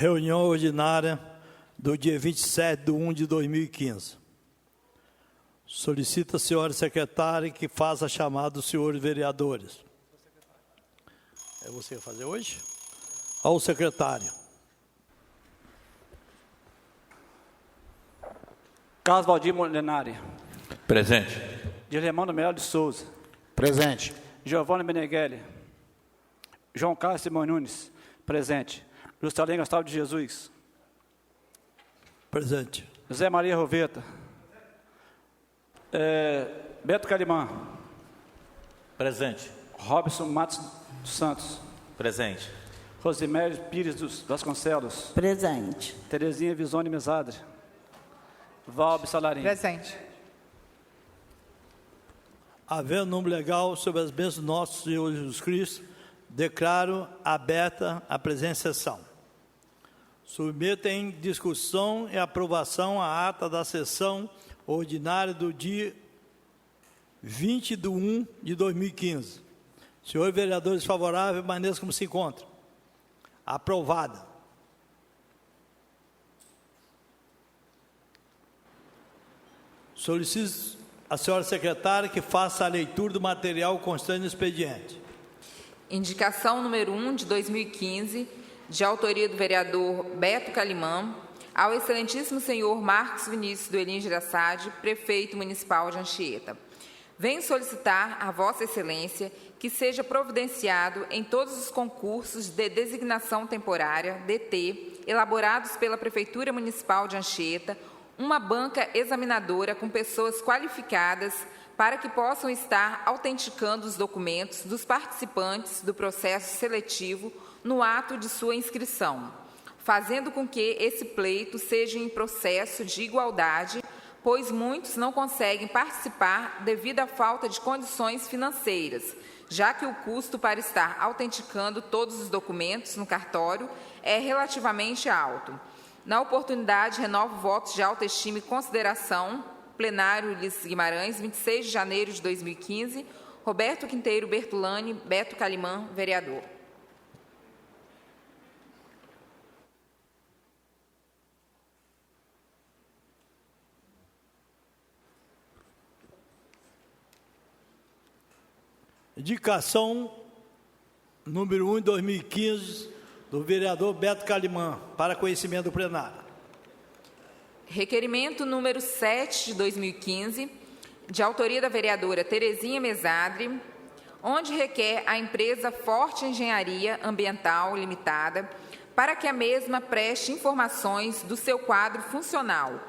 Reunião ordinária do dia 27/1/2015. Solicita a senhora secretária que faça a chamada dos senhores vereadores. É você que vai fazer hoje? Ao secretário. Carlos Valdir Molinari. Presente. Dilemando Melo de Souza. Presente. Giovanni Meneghelli. João Carlos Simão Nunes. Presente. Juscelino Gustavo de Jesus. Presente. José Maria Roveta. Beto Calimã. Presente. Robson Matos dos Santos. Presente. Rosimério Pires dos Vasconcelos. Presente. Terezinha Visone Mesadre. Valbe Salarim. Presente. Havendo número legal sobre as bênçãos do nosso Senhor Jesus Cristo, declaro aberta a presente sessão. Submeto em discussão e aprovação a ata da sessão ordinária do dia 20/1/2015. Senhores vereadores favoráveis, permaneçam como se encontram. Aprovada. Solicito a senhora secretária que faça a leitura do material constante no expediente. Indicação número 1 de 2015, de autoria do vereador Beto Calimã, ao excelentíssimo senhor Marcos Vinícius do Elim Girassade, prefeito municipal de Anchieta. Venho solicitar a Vossa Excelência que seja providenciado em todos os concursos de designação temporária, DT, elaborados pela Prefeitura Municipal de Anchieta, uma banca examinadora com pessoas qualificadas para que possam estar autenticando os documentos dos participantes do processo seletivo no ato de sua inscrição, fazendo com que esse pleito seja em processo de igualdade, pois muitos não conseguem participar devido à falta de condições financeiras, já que o custo para estar autenticando todos os documentos no cartório é relativamente alto. Na oportunidade, renovo votos de autoestima e consideração. Plenário Ulisses Guimarães, 26 de janeiro de 2015. Roberto Quinteiro Bertolani, Beto Calimã, vereador. Indicação número 1 de 2015 do vereador Beto Calimã, para conhecimento do plenário. Requerimento número 7 de 2015, de autoria da vereadora Terezinha Mesadre, onde requer a empresa Forte Engenharia Ambiental Limitada para que a mesma preste informações do seu quadro funcional,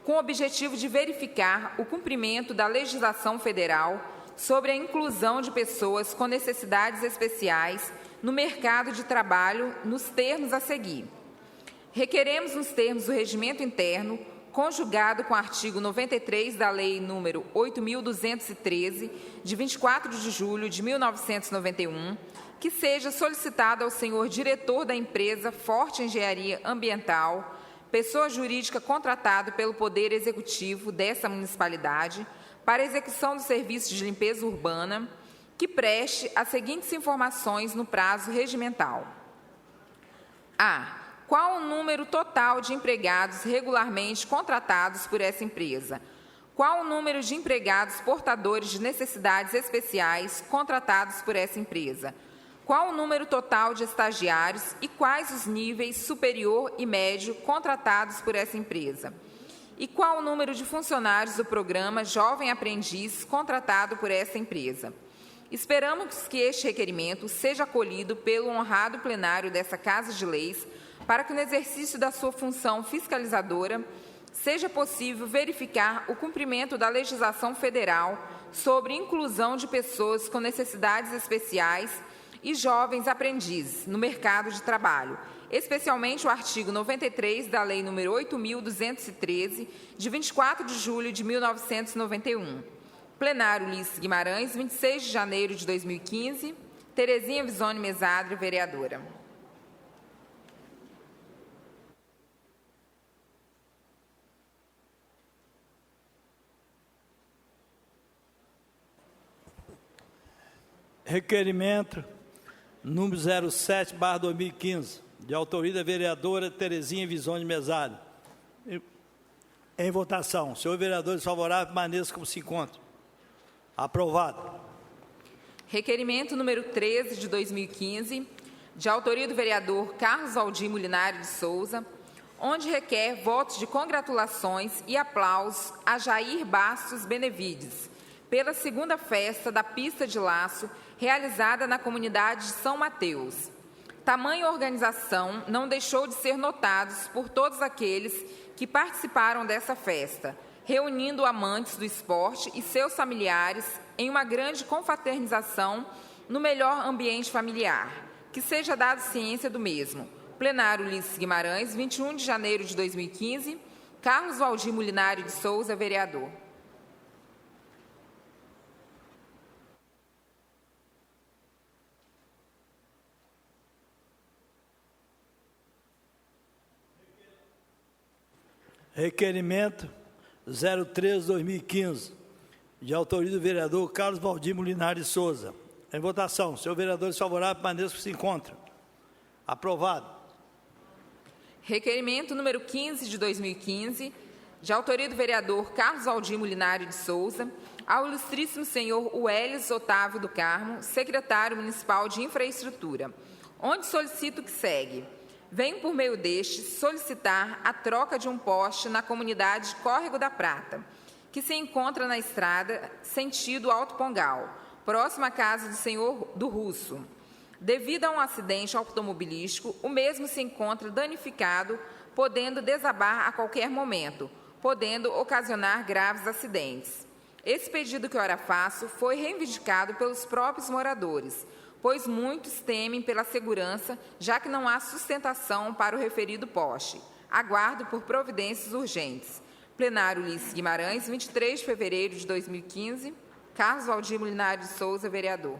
com o objetivo de verificar o cumprimento da legislação federal sobre a inclusão de pessoas com necessidades especiais no mercado de trabalho nos termos a seguir. Requeremos nos termos do regimento interno, conjugado com o artigo 93 da Lei nº 8.213, de 24 de julho de 1991, que seja solicitado ao senhor diretor da empresa Forte Engenharia Ambiental, pessoa jurídica contratada pelo Poder Executivo dessa municipalidade, para execução do serviço de limpeza urbana, que preste as seguintes informações no prazo regimental. A. Qual o número total de empregados regularmente contratados por essa empresa? Qual o número de empregados portadores de necessidades especiais contratados por essa empresa? Qual o número total de estagiários e quais os níveis superior e médio contratados por essa empresa? E qual o número de funcionários do programa Jovem Aprendiz contratado por essa empresa? Esperamos que este requerimento seja acolhido pelo honrado plenário dessa Casa de Leis, para que no exercício da sua função fiscalizadora seja possível verificar o cumprimento da legislação federal sobre inclusão de pessoas com necessidades especiais e jovens aprendizes no mercado de trabalho, especialmente o artigo 93 da Lei nº 8.213, de 24 de julho de 1991. Plenário Ulisses Guimarães, 26 de janeiro de 2015. Terezinha Visone Mesadre, vereadora. Requerimento número 07/2015, de autoria da vereadora Terezinha Visoni Mesário. Em votação. Senhor vereadores favoráveis, permaneça como se encontra. Aprovado. Requerimento número 13 de 2015, de autoria do vereador Carlos Aldir Molinari de Souza, onde requer votos de congratulações e aplausos a Jair Bastos Benevides, pela segunda festa da pista de laço realizada na comunidade de São Mateus. Tamanha organização não deixou de ser notados por todos aqueles que participaram dessa festa, reunindo amantes do esporte e seus familiares em uma grande confraternização no melhor ambiente familiar. Que seja dada ciência do mesmo. Plenário Ulisses Guimarães, 21 de janeiro de 2015, Carlos Valdir Molinari de Souza, vereador. Requerimento 03/2015, de autoria do vereador Carlos Valdir Molinari de Souza. Em votação. Senhor vereadores favoráveis, permaneçam que se encontram. Aprovado. Requerimento número 15 de 2015, de autoria do vereador Carlos Aldir Molinari de Souza, ao ilustríssimo senhor Welles Otávio do Carmo, secretário municipal de infraestrutura, onde solicito que segue. Venho, por meio deste, solicitar a troca de um poste na comunidade Córrego da Prata, que se encontra na estrada sentido Alto Pongal, próxima à casa do senhor do Russo. Devido a um acidente automobilístico, o mesmo se encontra danificado, podendo desabar a qualquer momento, podendo ocasionar graves acidentes. Esse pedido que ora faço foi reivindicado pelos próprios moradores, pois muitos temem pela segurança, já que não há sustentação para o referido poste. Aguardo por providências urgentes. Plenário Ulisses Guimarães, 23 de fevereiro de 2015, Carlos Valdir Molinari de Souza, vereador.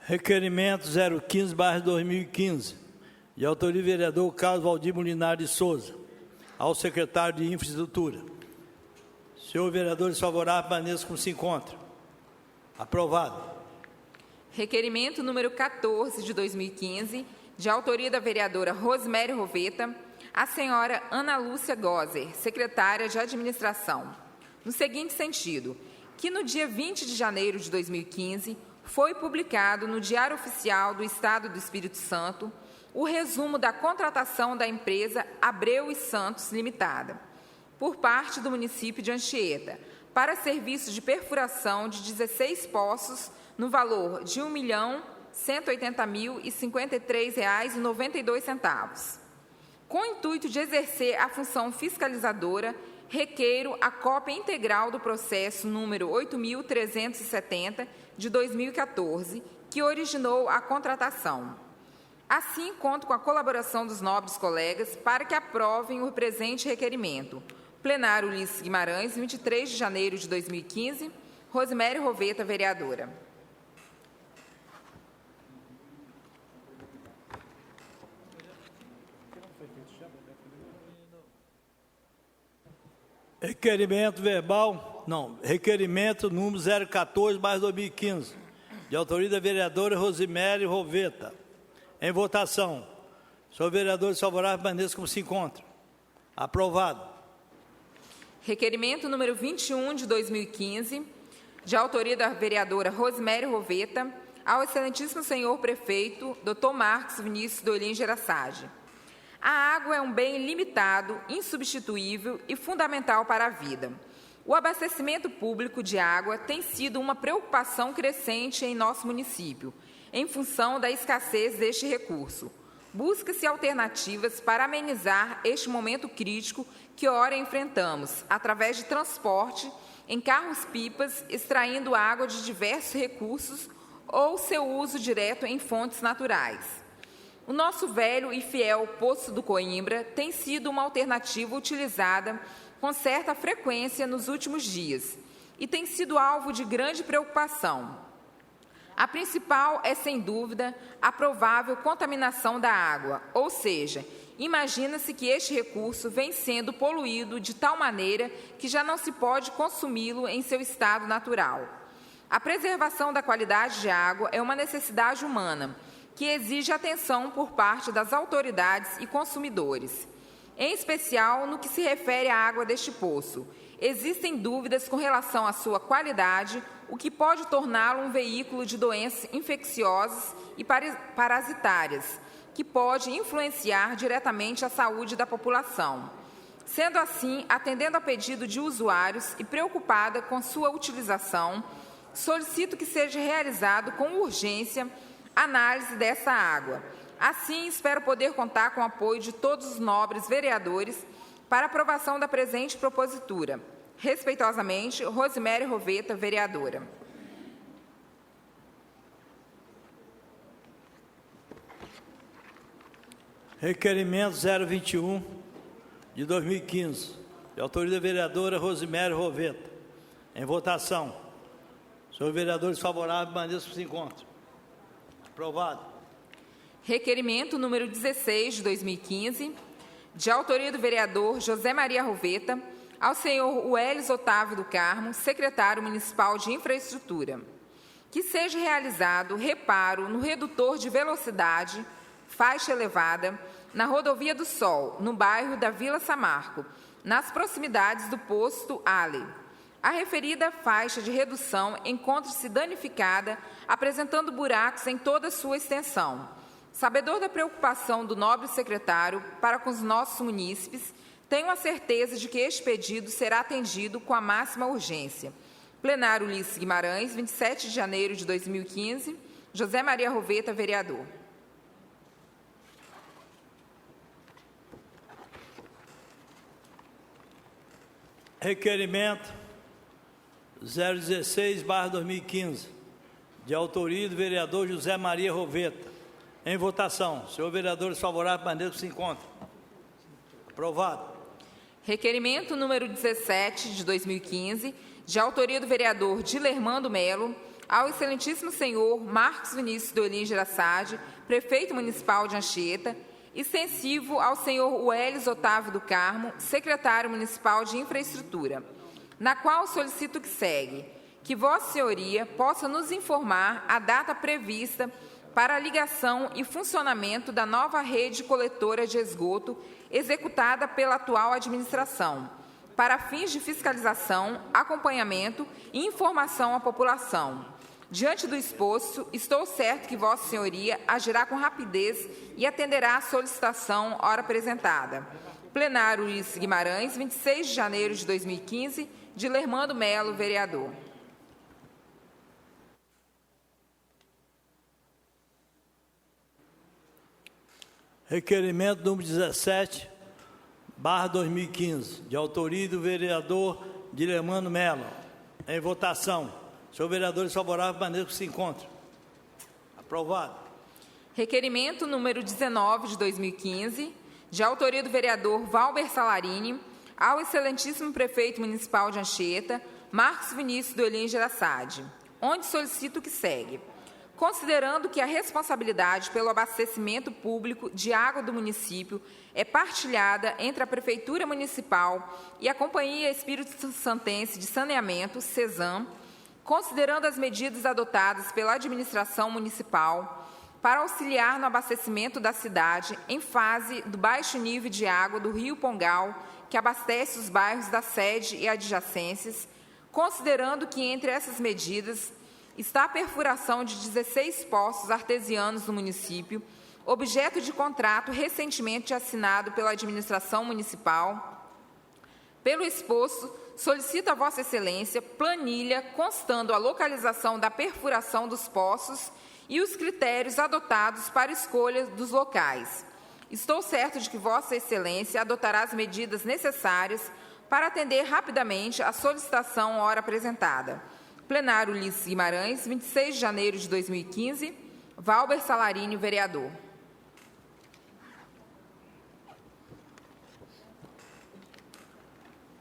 Requerimento 015/2015, de autoria do vereador Carlos Valdir Molinari de Souza, ao secretário de Infraestrutura. Senhor vereadores favoráveis, permaneçam como se encontram. Aprovado. Requerimento número 14 de 2015, de autoria da vereadora Rosemary Roveta, a senhora Ana Lúcia Gozer, secretária de Administração, no seguinte sentido, que no dia 20 de janeiro de 2015, foi publicado no Diário Oficial do Estado do Espírito Santo o resumo da contratação da empresa Abreu e Santos Limitada, por parte do município de Anchieta, para serviços de perfuração de 16 poços no valor de R$ 1.180.053,92. Com o intuito de exercer a função fiscalizadora, requeiro a cópia integral do processo número 8.370, de 2014, que originou a contratação. Assim, conto com a colaboração dos nobres colegas para que aprovem o presente requerimento. Plenário Ulisses Guimarães, 23 de janeiro de 2015, Rosemary Roveta, vereadora. Requerimento número 014/2015, de autoria da vereadora Rosemary Roveta. Em votação. Senhor vereadores favoráveis, permaneçam como se encontram. Aprovado. Requerimento número 21 de 2015, de autoria da vereadora Rosemary Roveta, ao excelentíssimo senhor prefeito, Dr. Marcos Vinícius Dolin Geraçade. A água é um bem limitado, insubstituível e fundamental para a vida. O abastecimento público de água tem sido uma preocupação crescente em nosso município, em função da escassez deste recurso. Busca-se alternativas para amenizar este momento crítico que ora enfrentamos, através de transporte em carros-pipas, extraindo água de diversos recursos ou seu uso direto em fontes naturais. O nosso velho e fiel Poço do Coimbra tem sido uma alternativa utilizada com certa frequência nos últimos dias e tem sido alvo de grande preocupação. A principal é, sem dúvida, a provável contaminação da água, ou seja, imagina-se que este recurso vem sendo poluído de tal maneira que já não se pode consumi-lo em seu estado natural. A preservação da qualidade de água é uma necessidade humana, que exige atenção por parte das autoridades e consumidores, em especial no que se refere à água deste poço. Existem dúvidas com relação à sua qualidade, o que pode torná-lo um veículo de doenças infecciosas e parasitárias, que pode influenciar diretamente a saúde da população. Sendo assim, atendendo a pedido de usuários e preocupada com sua utilização, solicito que seja realizado com urgência análise dessa água. Assim, espero poder contar com o apoio de todos os nobres vereadores para aprovação da presente propositura. Respeitosamente, Rosimério Roveta, vereadora. Requerimento 021, de 2015, de autoria da vereadora Rosimério Roveta. Em votação. Senhores vereadores favoráveis, permaneçam por se encontram. Aprovado. Requerimento número 16, de 2015, de autoria do vereador José Maria Roveta, ao senhor Welles Otávio do Carmo, secretário municipal de infraestrutura, que seja realizado reparo no redutor de velocidade, faixa elevada, na Rodovia do Sol, no bairro da Vila Samarco, nas proximidades do posto Ale. A referida faixa de redução encontra-se danificada, apresentando buracos em toda a sua extensão. Sabedor da preocupação do nobre secretário para com os nossos munícipes, tenho a certeza de que este pedido será atendido com a máxima urgência. Plenário Ulisses Guimarães, 27 de janeiro de 2015, José Maria Roveta, vereador. Requerimento 016/2015, de autoria do vereador José Maria Roveta. Em votação. Senhor vereadores favoráveis, permaneçam por se encontram. Aprovado. Requerimento número 17, de 2015, de autoria do vereador Dilermando Melo, ao excelentíssimo senhor Marcos Vinícius Doelin Gerassade, prefeito municipal de Anchieta, extensivo ao senhor Welles Otávio do Carmo, secretário municipal de infraestrutura, na qual solicito que segue, que Vossa Senhoria possa nos informar a data prevista para a ligação e funcionamento da nova rede coletora de esgoto executada pela atual administração, para fins de fiscalização, acompanhamento e informação à população. Diante do exposto, estou certo que Vossa Senhoria agirá com rapidez e atenderá à solicitação hora apresentada. Plenário Ulisses Guimarães, 26 de janeiro de 2015, Dilermando Melo, vereador. Requerimento número 17/2015, de autoria do vereador Dilermando Melo. Em votação. Senhor vereadores favoráveis, permaneçam por se encontram. Aprovado. Requerimento número 19 de 2015, de autoria do vereador Valber Salarini, ao excelentíssimo prefeito municipal de Anchieta, Marcos Vinícius Doelin Gerassade, onde solicito que segue. Considerando que a responsabilidade pelo abastecimento público de água do município é partilhada entre a Prefeitura Municipal e a Companhia Espírito Santense de Saneamento, CESAM, considerando as medidas adotadas pela administração municipal para auxiliar no abastecimento da cidade em fase do baixo nível de água do Rio Pongal, que abastece os bairros da sede e adjacências, considerando que entre essas medidas está a perfuração de 16 poços artesianos no município, objeto de contrato recentemente assinado pela administração municipal. Pelo exposto, solicito a Vossa Excelência planilha constando a localização da perfuração dos poços e os critérios adotados para escolha dos locais. Estou certo de que Vossa Excelência adotará as medidas necessárias para atender rapidamente a solicitação hora apresentada. Plenário Ulisses Guimarães, 26 de janeiro de 2015, Valber Salarini, vereador.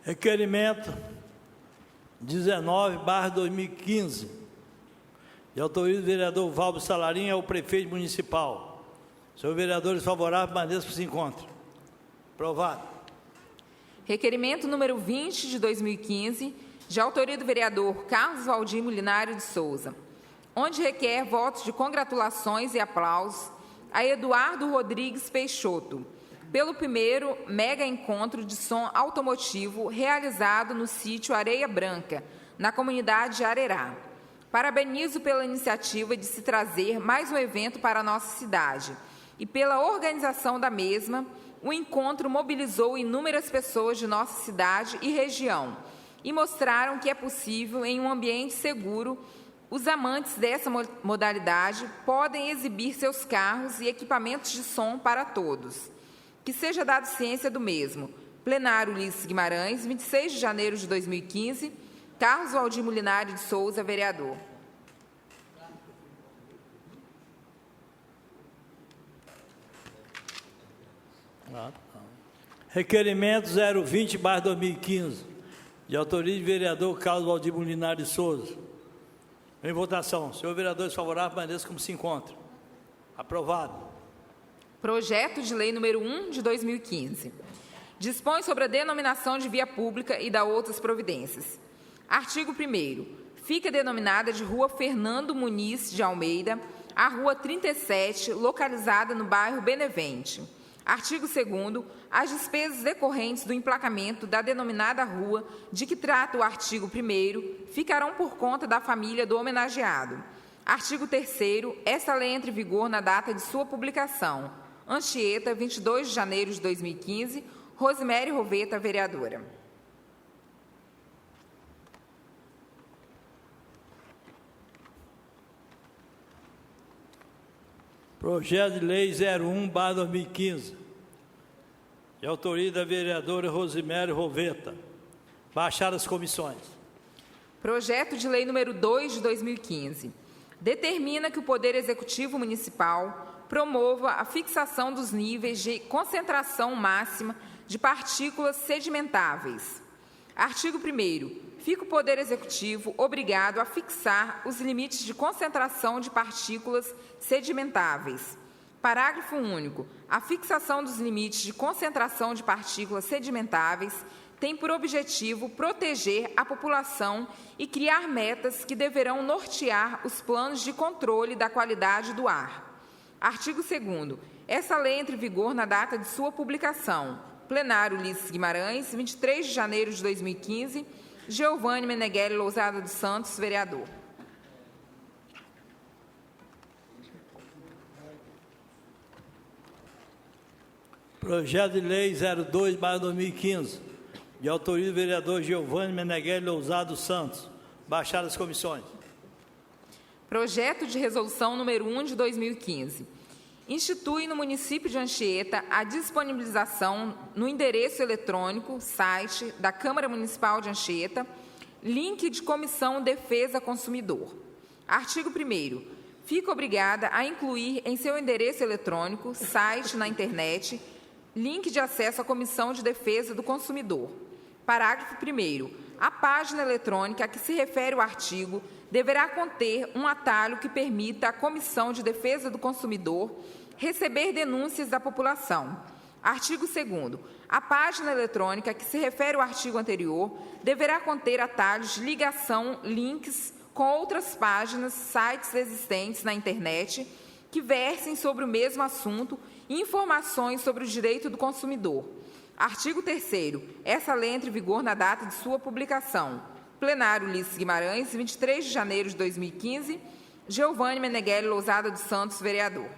Requerimento 19/2015, de autoria do vereador Valber Salarini ao prefeito municipal. Senhor vereadores favoráveis, permaneçam por se encontram. Aprovado. Requerimento número 20 de 2015, de autoria do vereador Carlos Valdir Molinari de Souza, onde requer votos de congratulações e aplausos a Eduardo Rodrigues Peixoto, pelo primeiro mega encontro de som automotivo realizado no sítio Areia Branca, na comunidade de Arerá. Parabenizo pela iniciativa de se trazer mais um evento para a nossa cidade e pela organização da mesma. O encontro mobilizou inúmeras pessoas de nossa cidade e região e mostraram que é possível, em um ambiente seguro, os amantes dessa modalidade podem exibir seus carros e equipamentos de som para todos. Que seja dado ciência do mesmo. Plenário Ulisses Guimarães, 26 de janeiro de 2015, Carlos Valdir Molinari de Souza, vereador. Requerimento 020/2015, de autoria do vereador Carlos Valdir Molinari de Souza. Em votação. Senhor vereadores favoráveis, permaneça como se encontra. Aprovado. Projeto de lei número 1 de 2015. Dispõe sobre a denominação de via pública e da outras providências. Artigo 1º. Fica denominada de Rua Fernando Muniz de Almeida, a Rua 37, localizada no bairro Benevente. Artigo 2º. As despesas decorrentes do emplacamento da denominada rua, de que trata o artigo 1º, ficarão por conta da família do homenageado. Artigo 3º. Esta lei entra em vigor na data de sua publicação. Anchieta, 22 de janeiro de 2015. Rosemary Roveta, vereadora. Projeto de lei 01/2015, de autoria da vereadora Rosemary Roveta. Baixar as comissões. Projeto de lei número 2 de 2015. Determina que o Poder Executivo Municipal promova a fixação dos níveis de concentração máxima de partículas sedimentáveis. Artigo 1º. Fica o Poder Executivo obrigado a fixar os limites de concentração de partículas sedimentáveis. Parágrafo único. A fixação dos limites de concentração de partículas sedimentáveis tem por objetivo proteger a população e criar metas que deverão nortear os planos de controle da qualidade do ar. Artigo 2º. Essa lei entra em vigor na data de sua publicação. Plenário Ulisses Guimarães, 23 de janeiro de 2015. Geovane Meneghelli Lousada dos Santos, vereador. Projeto de lei 02/2015, de autoria do vereador Geovane Meneghelli Lousada dos Santos. Baixar as comissões. Projeto de resolução número 1 de 2015. Institui no município de Anchieta a disponibilização no endereço eletrônico, site da Câmara Municipal de Anchieta, link de Comissão Defesa Consumidor. Artigo 1º. Fica obrigada a incluir em seu endereço eletrônico, site na internet, link de acesso à Comissão de Defesa do Consumidor. Parágrafo 1º. A página eletrônica a que se refere o artigo deverá conter um atalho que permita à Comissão de Defesa do Consumidor receber denúncias da população. Artigo 2º. A página eletrônica a que se refere o artigo anterior deverá conter atalhos de ligação, links com outras páginas, sites existentes na internet que versem sobre o mesmo assunto e informações sobre o direito do consumidor. Artigo 3º. Essa lei entra em vigor na data de sua publicação. Plenário Ulisses Guimarães, 23 de janeiro de 2015. Geovane Meneghelli Lousada dos Santos, vereador.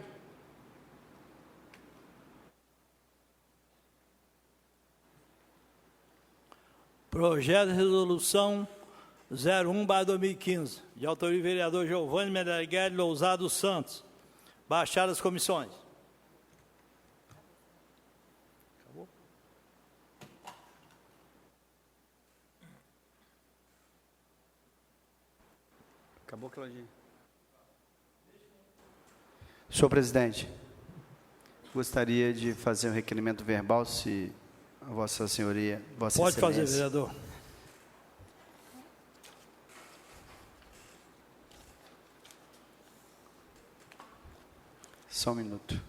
Projeto de resolução 01/2015, de autoria do vereador Geovane Meneghelli Lousada dos Santos. Baixar as comissões. Acabou? Acabou, Claudinho. Senhor presidente, gostaria de fazer um requerimento verbal, se a Vossa Senhoria, Vossa Pode Excelência. fazer, vereador. Só um minuto.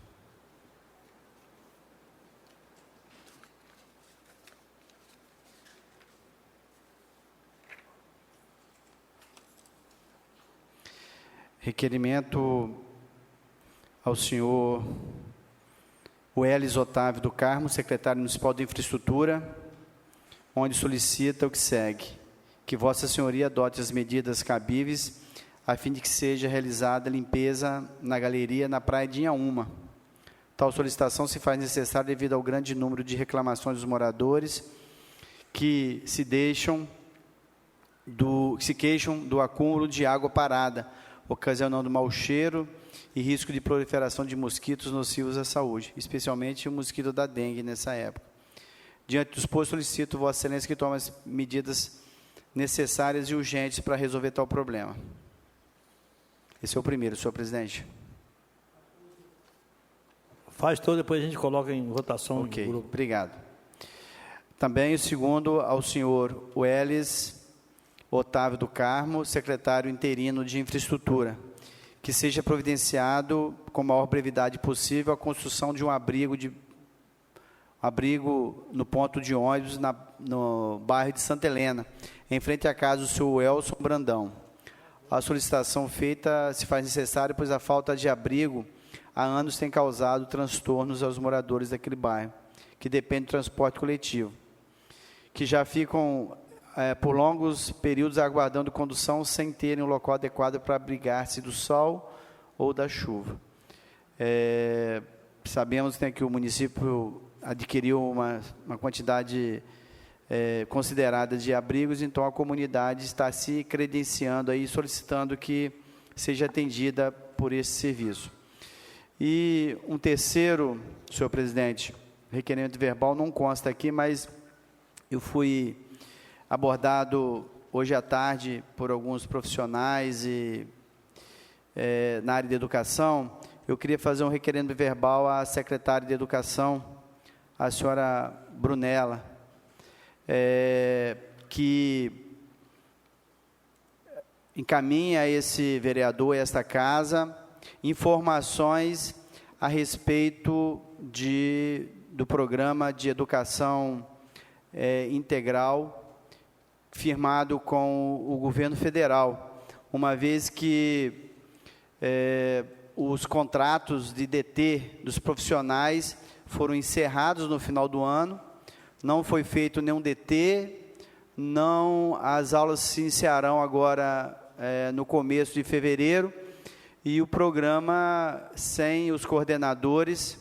Requerimento ao senhor Welles Otávio do Carmo, secretário municipal de infraestrutura, onde solicita o que segue: que Vossa Senhoria adote as medidas cabíveis a fim de que seja realizada a limpeza na galeria na Praia de Inhaúma. Tal solicitação se faz necessária devido ao grande número de reclamações dos moradores que se queixam do acúmulo de água parada, ocasionando mau cheiro e risco de proliferação de mosquitos nocivos à saúde, especialmente o mosquito da dengue nessa época. Diante do exposto, solicito Vossa Excelência que tome as medidas necessárias e urgentes para resolver tal problema. Esse é o primeiro, senhor presidente. Faz todo, depois a gente coloca em votação. Ok, no grupo. obrigado. Também o segundo ao senhor Welles Otávio do Carmo, secretário interino de infraestrutura, que seja providenciado com a maior brevidade possível a construção de um abrigo no ponto de ônibus no bairro de Santa Helena, em frente à casa do senhor Elson Brandão. A solicitação feita se faz necessária, pois a falta de abrigo há anos tem causado transtornos aos moradores daquele bairro, que dependem do transporte coletivo, que já ficam por longos períodos aguardando condução sem terem um local adequado para abrigar-se do sol ou da chuva. Sabemos, né, que o município adquiriu uma quantidade considerada de abrigos, então a comunidade está se credenciando aí, solicitando que seja atendida por esse serviço. E um terceiro, senhor presidente, requerimento verbal não consta aqui, mas eu fui abordado hoje à tarde por alguns profissionais na área de educação. Eu queria fazer um requerimento verbal à secretária de Educação, a senhora Brunella, que encaminha a esse vereador, a esta casa, informações a respeito do programa de educação integral firmado com o governo federal, uma vez que os contratos de DT dos profissionais foram encerrados no final do ano, não foi feito nenhum DT, as aulas se iniciarão agora no começo de fevereiro, e o programa sem os coordenadores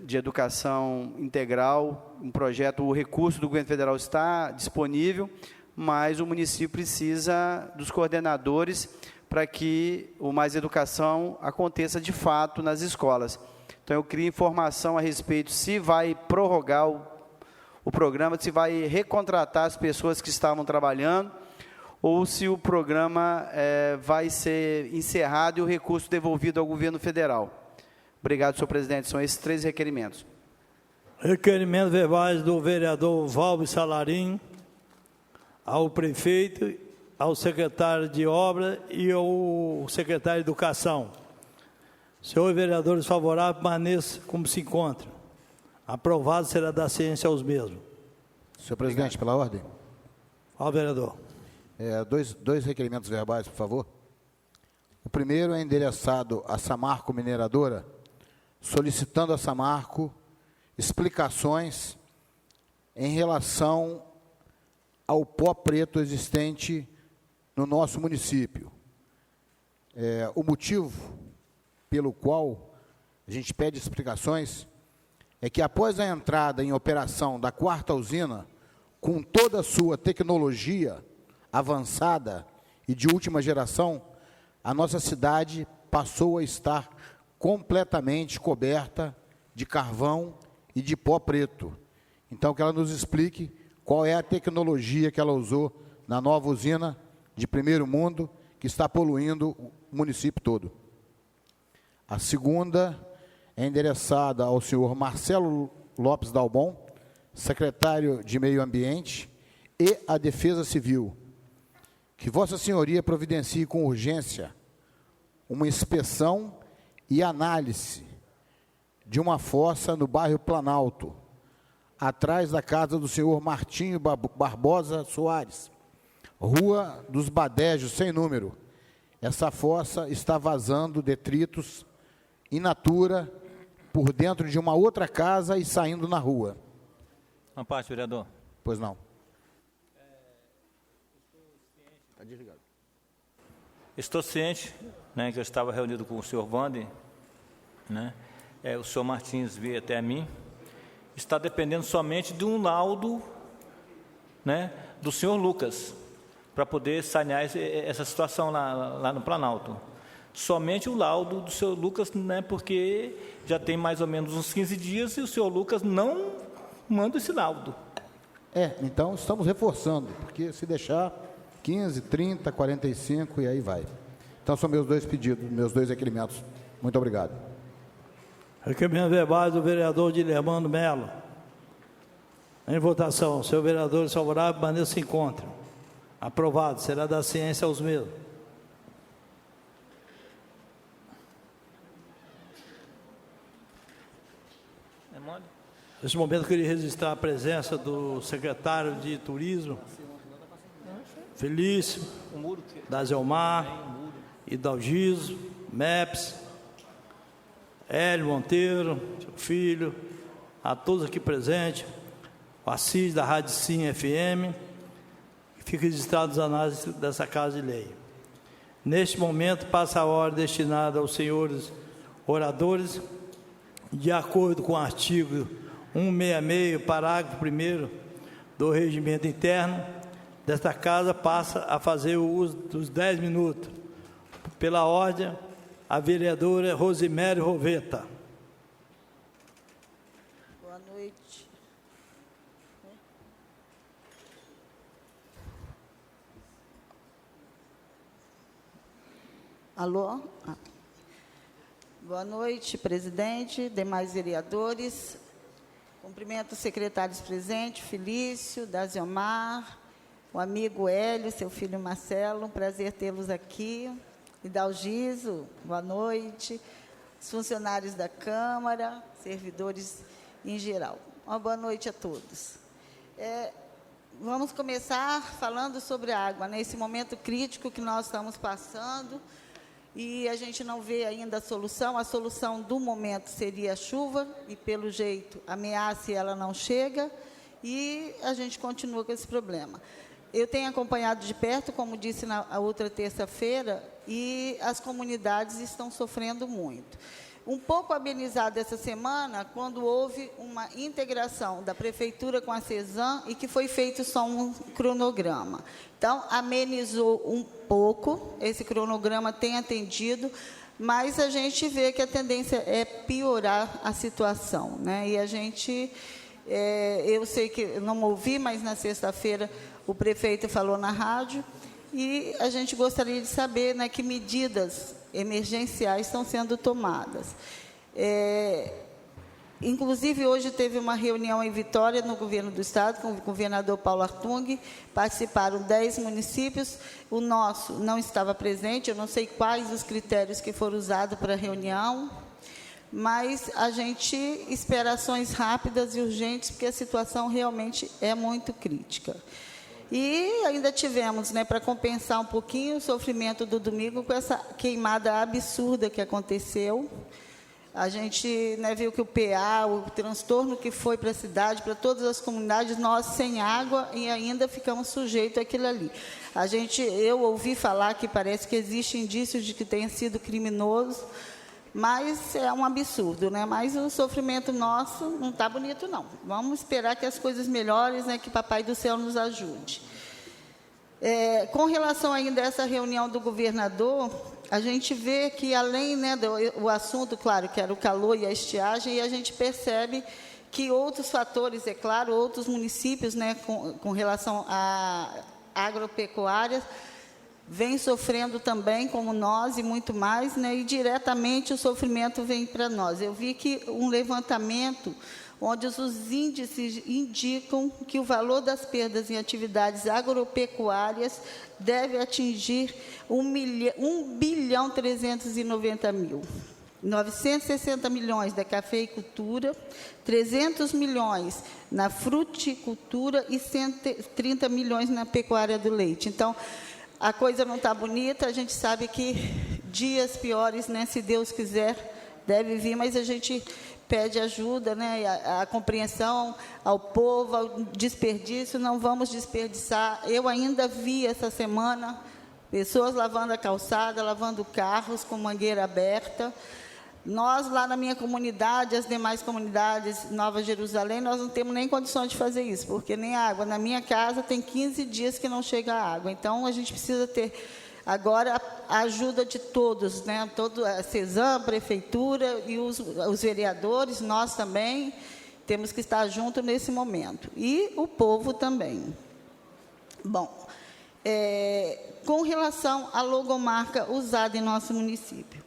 de educação integral, um projeto, o recurso do governo federal está disponível, mas o município precisa dos coordenadores para que o Mais Educação aconteça de fato nas escolas. Então, eu queria informação a respeito se vai prorrogar o programa, se vai recontratar as pessoas que estavam trabalhando, ou se o programa vai ser encerrado e o recurso devolvido ao governo federal. Obrigado, senhor presidente. São esses 3 requerimentos. Requerimentos verbais do vereador Valber Salarim, ao prefeito, ao secretário de obra e ao secretário de educação. Senhores vereadores favoráveis, permaneçam como se encontram. Aprovado será da ciência aos mesmos. Senhor presidente, pela ordem. Fala, vereador. Dois requerimentos verbais, por favor. O primeiro é endereçado à Samarco Mineradora, solicitando a Samarco explicações em relação ao pó preto existente no nosso município. O motivo pelo qual a gente pede explicações é que após a entrada em operação da 4ª usina, com toda a sua tecnologia avançada e de última geração, a nossa cidade passou a estar completamente coberta de carvão e de pó preto. Então, que ela nos explique qual é a tecnologia que ela usou na nova usina de primeiro mundo, que está poluindo o município todo. A segunda é endereçada ao senhor Marcelo Lopes Dalbon, secretário de Meio Ambiente, e à Defesa Civil, que Vossa Senhoria providencie com urgência uma inspeção e análise de uma fossa no bairro Planalto, atrás da casa do senhor Martinho Barbosa Soares, Rua dos Badejos, sem número, essa fossa está vazando detritos in natura por dentro de uma outra casa e saindo na rua. Uma parte, vereador. Pois não. Está desligado. Estou ciente, né, que eu estava reunido com o senhor Wander, né, o senhor Martins veio até mim, está dependendo somente de um laudo, né, do senhor Lucas, para poder sanear essa situação lá no Planalto. Somente o laudo do senhor Lucas, né, porque já tem mais ou menos uns 15 dias e o senhor Lucas não manda esse laudo. Então estamos reforçando, porque se deixar 15, 30, 45 e aí vai. Então são meus dois pedidos, meus dois requerimentos. Muito obrigado. Requerimento verbal do vereador Dilermando Melo. Em votação, senhor vereador favorável, maneira se encontram. Aprovado, será da ciência aos mesmos. Neste momento, eu queria registrar a presença do secretário de Turismo, Felício, Dazelmar, Hidalgiso, MEPS, Hélio Monteiro, seu filho, a todos aqui presentes, o Assis da Rádio Sim FM, que fica registrado as análises dessa Casa de Lei. Neste momento, passa a ordem destinada aos senhores oradores, de acordo com o artigo 166, parágrafo 1º do Regimento Interno desta Casa, passa a fazer o uso dos 10 minutos. Pela ordem, a vereadora Rosimério Roveta. Boa noite. Alô? Boa noite, presidente, demais vereadores. Cumprimento os secretários presentes, Felício, Dazelmar, o amigo Hélio, seu filho Marcelo, um prazer tê-los aqui. Hidalgiso, boa noite. Os funcionários da Câmara, servidores em geral. Uma boa noite a todos. Vamos começar falando sobre a água, nesse momento crítico que nós estamos passando, e a gente não vê ainda a solução do momento seria a chuva, e pelo jeito ameaça e ela não chega, e a gente continua com esse problema. Eu tenho acompanhado de perto, como disse na outra terça-feira, e as comunidades estão sofrendo muito. Um pouco amenizado essa semana, quando houve uma integração da Prefeitura com a CESAM e que foi feito só um cronograma. Então, amenizou um pouco, esse cronograma tem atendido, mas a gente vê que a tendência é piorar a situação, né? E a gente, eu sei que eu não ouvi, mas na sexta-feira o prefeito falou na rádio, e a gente gostaria de saber, né, que medidas emergenciais estão sendo tomadas. Inclusive, hoje teve uma reunião em Vitória, no governo do Estado, com o governador Paulo Artung, participaram 10 municípios, o nosso não estava presente, eu não sei quais os critérios que foram usados para a reunião, mas a gente espera ações rápidas e urgentes, porque a situação realmente é muito crítica. E ainda tivemos, né, para compensar um pouquinho o sofrimento do domingo com essa queimada absurda que aconteceu. A gente, né, viu que o PA, o transtorno que foi para a cidade, para todas as comunidades, nós sem água e ainda ficamos sujeitos àquilo ali. Eu ouvi falar que parece que existe indícios de que tenha sido criminoso, mas é um absurdo, né? Mas o sofrimento nosso não está bonito, não. Vamos esperar que as coisas melhorem, né? Que Papai do Céu nos ajude. Com relação ainda a essa reunião do governador, a gente vê que, além, né, do assunto, claro, que era o calor e a estiagem, e a gente percebe que outros fatores, é claro, outros municípios, né, com relação à agropecuária, vem sofrendo também, como nós, e muito mais, né, e diretamente o sofrimento vem para nós. Eu vi que um levantamento onde os índices indicam que o valor das perdas em atividades agropecuárias deve atingir 1.390.000.000. 960 milhões da cafeicultura, 300 milhões na fruticultura e 130 milhões na pecuária do leite. Então, a coisa não está bonita, a gente sabe que dias piores, né, se Deus quiser, deve vir, mas a gente pede ajuda, né, a compreensão ao povo, ao desperdício, não vamos desperdiçar. Eu ainda vi essa semana pessoas lavando a calçada, lavando carros com mangueira aberta. Nós, lá na minha comunidade, as demais comunidades, Nova Jerusalém, nós não temos nem condições de fazer isso, porque nem água. Na minha casa tem 15 dias que não chega a água. Então, a gente precisa ter agora a ajuda de todos, né? Todo a CESAM, a Prefeitura e os vereadores, nós também temos que estar juntos nesse momento. E o povo também. Bom, com relação à logomarca usada em nosso município.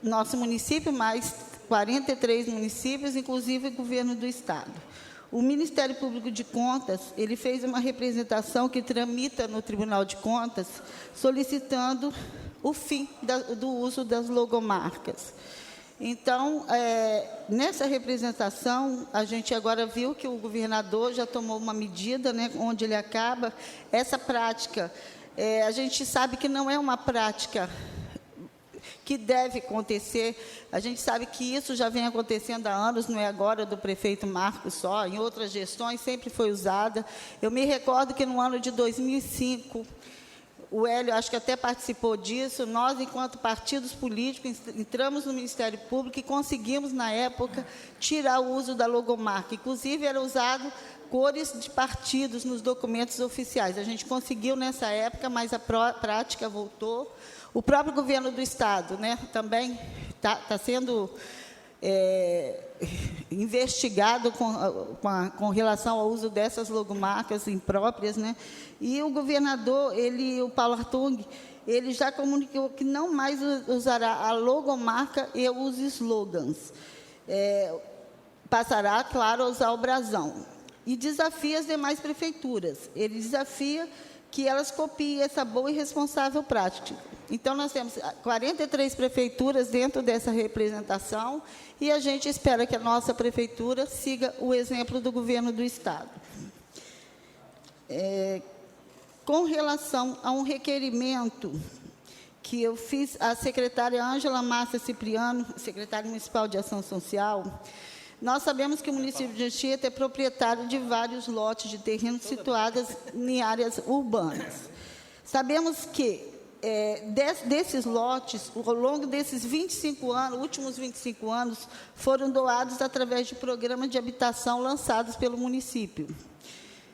Nosso município, mais 43 municípios, inclusive o governo do Estado. O Ministério Público de Contas, ele fez uma representação que tramita no Tribunal de Contas, solicitando o fim do uso das logomarcas. Então, nessa representação, a gente agora viu que o governador já tomou uma medida, né, onde ele acaba essa prática. A gente sabe que não é uma prática que deve acontecer. A gente sabe que isso já vem acontecendo há anos, não é agora do prefeito Marcos só, em outras gestões sempre foi usada. Eu me recordo que no ano de 2005, o Hélio acho que até participou disso, nós, enquanto partidos políticos, entramos no Ministério Público e conseguimos, na época, tirar o uso da logomarca. Inclusive, era usado cores de partidos nos documentos oficiais. A gente conseguiu nessa época, mas a prática voltou. O próprio governo do Estado, né, também está sendo investigado com relação ao uso dessas logomarcas impróprias, né? E o governador, o Paulo Hartung, ele já comunicou que não mais usará a logomarca e os slogans. Passará, claro, a usar o brasão. E desafia as demais prefeituras. Ele desafia que elas copiem essa boa e responsável prática. Então, nós temos 43 prefeituras dentro dessa representação e a gente espera que a nossa prefeitura siga o exemplo do governo do Estado. Com relação a um requerimento que eu fiz à secretária Ângela Márcia Cipriano, secretária municipal de Ação Social, nós sabemos que o município de Anchieta é proprietário de vários lotes de terrenos situados em áreas urbanas. Sabemos que, desses lotes, ao longo desses 25 anos, últimos 25 anos, foram doados através de programas de habitação lançados pelo município.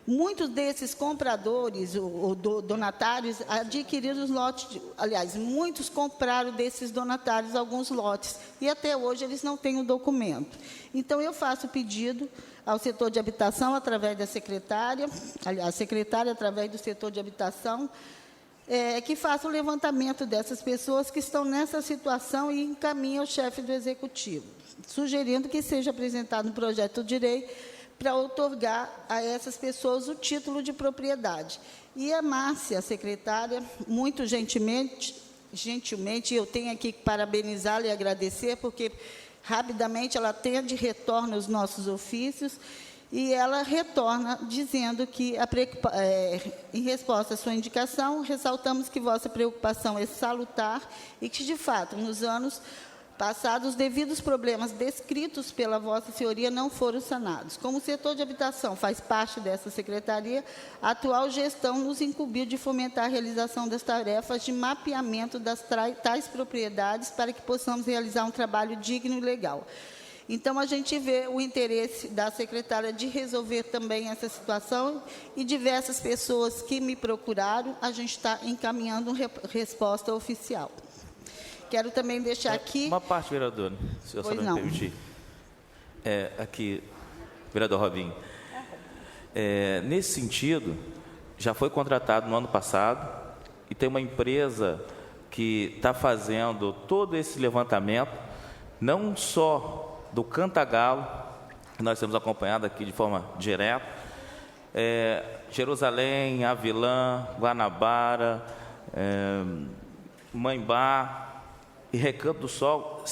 Muitos desses compradores ou donatários adquiriram os lotes, aliás, muitos compraram desses donatários alguns lotes, e até hoje eles não têm o documento. Então, eu faço pedido ao setor de habitação, através da secretária, aliás, a secretária, através do setor de habitação, que faça o levantamento dessas pessoas que estão nessa situação e encaminhe ao chefe do Executivo, sugerindo que seja apresentado um projeto de lei para outorgar a essas pessoas o título de propriedade. E a Márcia, a secretária, muito gentilmente, eu tenho aqui que parabenizá-la e agradecer, porque rapidamente ela atende e retorna os nossos ofícios, e ela retorna dizendo que, em resposta à sua indicação, ressaltamos que vossa preocupação é salutar e que, de fato, nos anos passados, os devidos problemas descritos pela Vossa Senhoria não foram sanados. Como o setor de habitação faz parte dessa secretaria, a atual gestão nos incumbiu de fomentar a realização das tarefas de mapeamento das tais propriedades para que possamos realizar um trabalho digno e legal. Então, a gente vê o interesse da secretária de resolver também essa situação e diversas pessoas que me procuraram, a gente está encaminhando uma resposta oficial. Quero também deixar aqui... Uma parte, vereador, se a senhora me permitir. Aqui, vereador Robinho. Nesse sentido, já foi contratado no ano passado e tem uma empresa que está fazendo todo esse levantamento, não só do Cantagalo, que nós temos acompanhado aqui de forma direta, Jerusalém, Avilã, Guanabara, Maimbá e Recanto do Sol,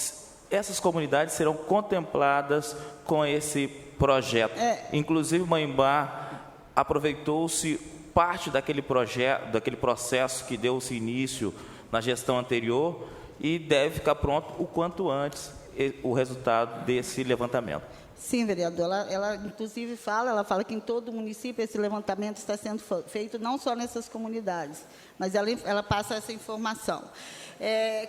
essas comunidades serão contempladas com esse projeto. Inclusive, Maimbá aproveitou-se parte daquele projeto, daquele processo que deu-se início na gestão anterior e deve ficar pronto o quanto antes o resultado desse levantamento. Sim, vereador. Ela inclusive fala que em todo o município esse levantamento está sendo feito, não só nessas comunidades, mas ela passa essa informação.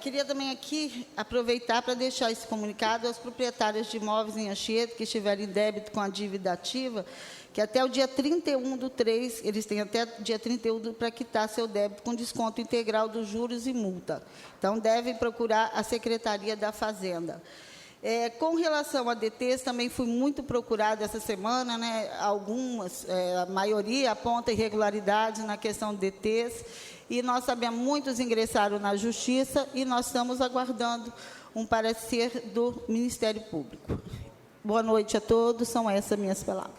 Queria também aqui aproveitar para deixar esse comunicado aos proprietários de imóveis em Anchieta que estiverem em débito com a dívida ativa, que até o dia 31/3, eles têm até o dia 31 para quitar seu débito com desconto integral dos juros e multa. Então, devem procurar a Secretaria da Fazenda. Com relação a DTs, também fui muito procurada essa semana, né? Algumas, a maioria aponta irregularidades na questão de DTs, e nós sabemos, muitos ingressaram na Justiça, e nós estamos aguardando um parecer do Ministério Público. Boa noite a todos, são essas minhas palavras.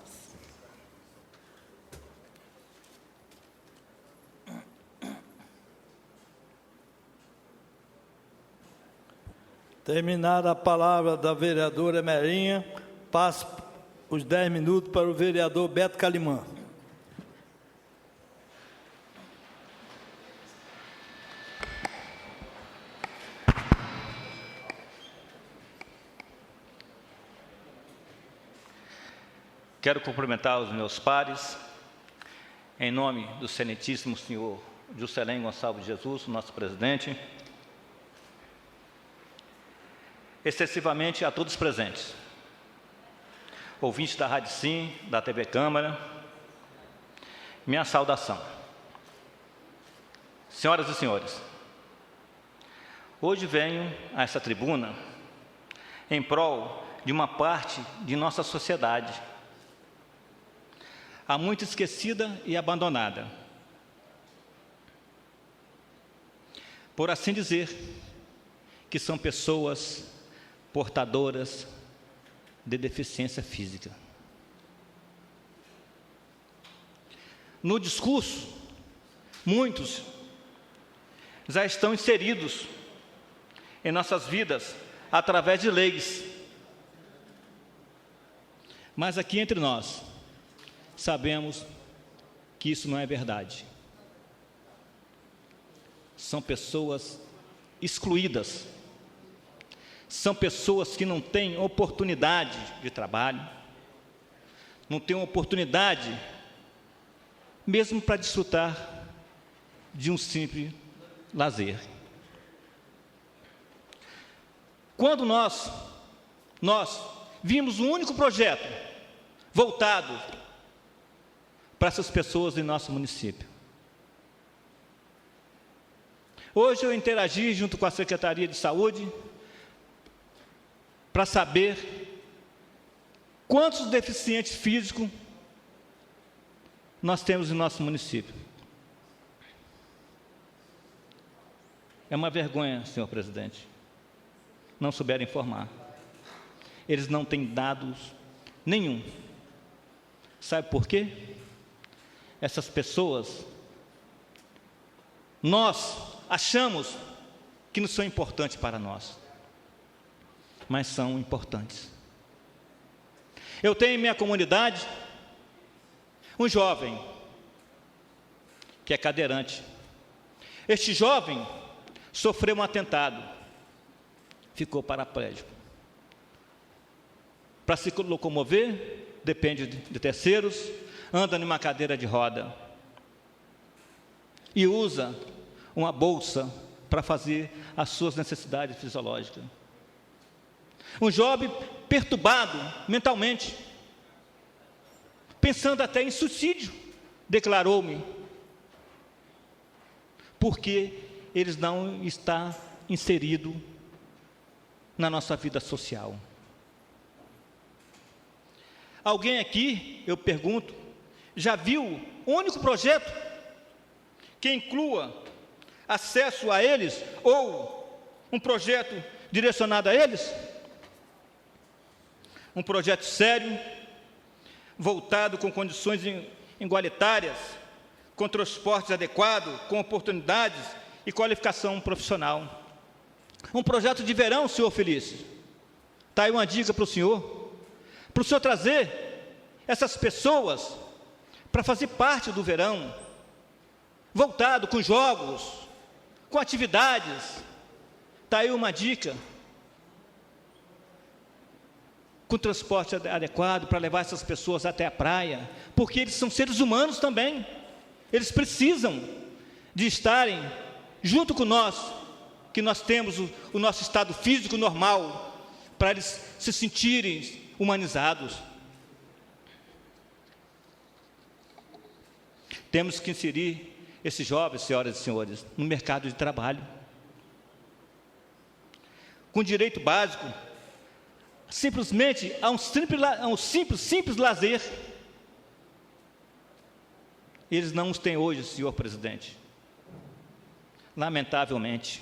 Terminada a palavra da vereadora Merinha, passo os 10 minutos para o vereador Beto Calimã. Quero cumprimentar os meus pares, em nome do excelentíssimo senhor Juscelém Gonçalves de Jesus, nosso presidente, excessivamente a todos presentes, ouvintes da Rádio Sim, da TV Câmara, minha saudação. Senhoras e senhores, hoje venho a essa tribuna em prol de uma parte de nossa sociedade, há muito esquecida e abandonada. Por assim dizer, que são pessoas portadoras de deficiência física. No discurso, muitos já estão inseridos em nossas vidas através de leis. Mas aqui entre nós, sabemos que isso não é verdade. São pessoas excluídas. São pessoas que não têm oportunidade de trabalho, não têm oportunidade mesmo para desfrutar de um simples lazer. Quando nós vimos um único projeto voltado para essas pessoas em nosso município. Hoje eu interagi junto com a Secretaria de Saúde para saber quantos deficientes físicos nós temos em nosso município. É uma vergonha, senhor presidente, não souberam informar. Eles não têm dados nenhum. Sabe por quê? Essas pessoas, nós achamos que não são importantes para nós, mas são importantes. Eu tenho em minha comunidade um jovem que é cadeirante. Este jovem sofreu um atentado, ficou paraplégico. Para se locomover, depende de terceiros, anda numa cadeira de roda e usa uma bolsa para fazer as suas necessidades fisiológicas. Um jovem perturbado mentalmente, pensando até em suicídio, declarou-me, porque eles não estão inseridos na nossa vida social. Alguém aqui, eu pergunto, já viu um único projeto que inclua acesso a eles ou um projeto direcionado a eles? Um projeto sério, voltado com condições igualitárias, com transportes adequados, com oportunidades e qualificação profissional. Um projeto de verão, senhor Felício. Está aí uma dica para o senhor trazer essas pessoas para fazer parte do verão, voltado com jogos, com atividades. Está aí uma dica. Com transporte adequado para levar essas pessoas até a praia, porque eles são seres humanos também. Eles precisam de estarem junto com nós, que nós temos o nosso estado físico normal, para eles se sentirem humanizados. Temos que inserir esses jovens, senhoras e senhores, no mercado de trabalho. Com direito básico, simplesmente a um simples lazer. Eles não os têm hoje, senhor presidente. Lamentavelmente.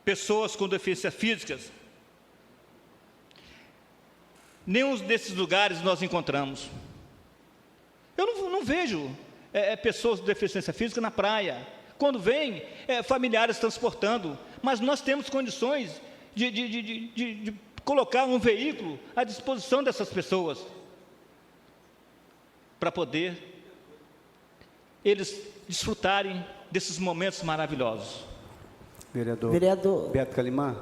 Pessoas com deficiências físicas, nenhum desses lugares nós encontramos. Eu não vejo pessoas com deficiência física na praia. Quando vem, familiares transportando, mas nós temos condições de colocar um veículo à disposição dessas pessoas, para poder eles desfrutarem desses momentos maravilhosos. Vereador Beto Calimã,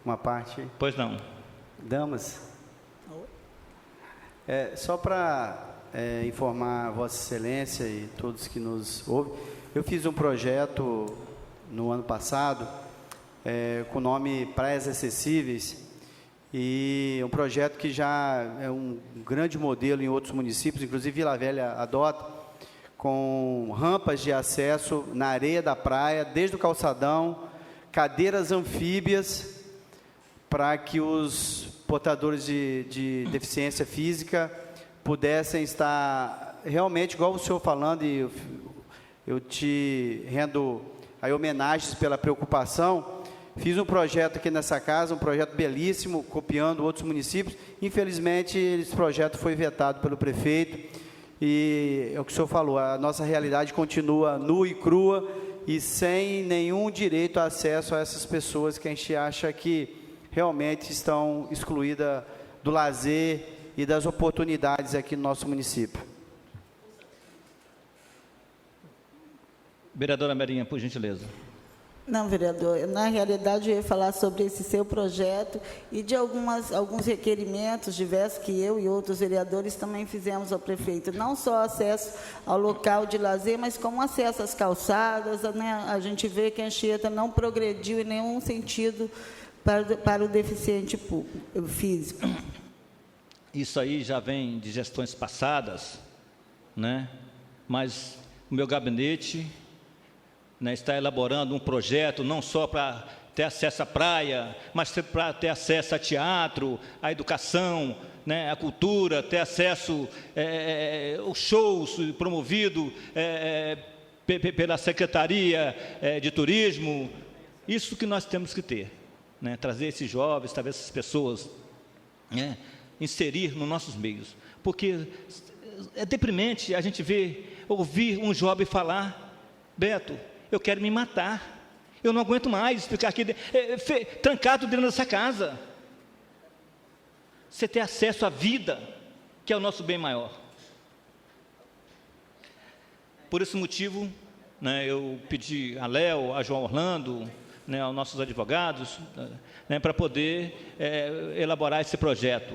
uma parte. Pois não. Damas, só para informar Vossa Excelência e todos que nos ouvem, eu fiz um projeto no ano passado com o nome Praias Acessíveis, e um projeto que já é um grande modelo em outros municípios, inclusive Vila Velha adota, com rampas de acesso na areia da praia, desde o calçadão, cadeiras anfíbias, para que os portadores de deficiência física pudessem estar realmente, igual o senhor falando, e eu te rendo aí homenagens pela preocupação. Fiz um projeto aqui nessa casa, um projeto belíssimo, copiando outros municípios. Infelizmente, esse projeto foi vetado pelo prefeito, e é o que o senhor falou, a nossa realidade continua nua e crua, e sem nenhum direito a acesso a essas pessoas que a gente acha que realmente estão excluídas do lazer e das oportunidades aqui no nosso município. Vereadora Merinha, por gentileza. Não, vereador, na realidade eu ia falar sobre esse seu projeto e de alguns requerimentos diversos que eu e outros vereadores também fizemos ao prefeito. Não só acesso ao local de lazer, mas como acesso às calçadas, né? A gente vê que a Anchieta não progrediu em nenhum sentido para o deficiente físico. Isso aí já vem de gestões passadas, né? Mas o meu gabinete, né, está elaborando um projeto não só para ter acesso à praia, mas para ter acesso a teatro, à educação, né, à cultura, ter acesso aos shows promovidos pela Secretaria de Turismo. Isso que nós temos que ter, né, trazer esses jovens, trazer essas pessoas, né, inserir nos nossos meios. Porque é deprimente a gente ouvir um jovem falar: Beto, eu quero me matar, eu não aguento mais ficar aqui trancado dentro dessa casa. Você ter acesso à vida, que é o nosso bem maior. Por esse motivo, né, eu pedi a Léo, a João Orlando, né, aos nossos advogados, né, para poder elaborar esse projeto,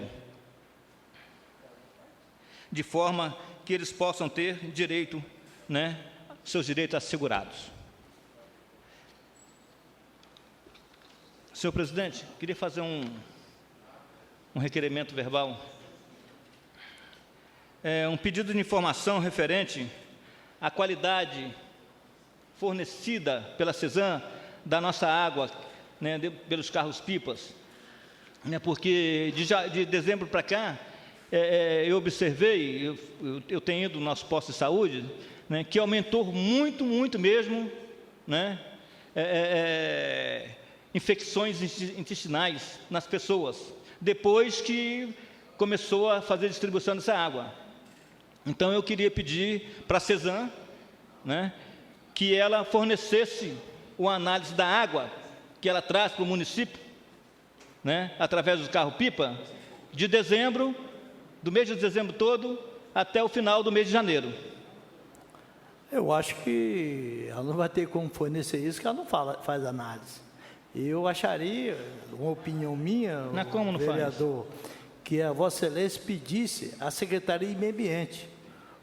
de forma que eles possam ter direito, né, seus direitos assegurados. Senhor presidente, queria fazer um requerimento verbal. Um pedido de informação referente à qualidade fornecida pela CESAM da nossa água, né, pelos carros-pipas, né, porque de dezembro para cá, eu observei, eu tenho ido no nosso posto de saúde, né, que aumentou muito, muito mesmo, né, infecções intestinais nas pessoas, depois que começou a fazer a distribuição dessa água. Então, eu queria pedir para a CESAM, né, que ela fornecesse uma análise da água que ela traz para o município, né, através do carro-pipa, de dezembro, do mês de dezembro todo, até o final do mês de janeiro. Eu acho que ela não vai ter como fornecer isso, que ela não faz análise. Eu acharia, uma opinião minha, vereador, que a Vossa Excelência pedisse à Secretaria de Meio Ambiente.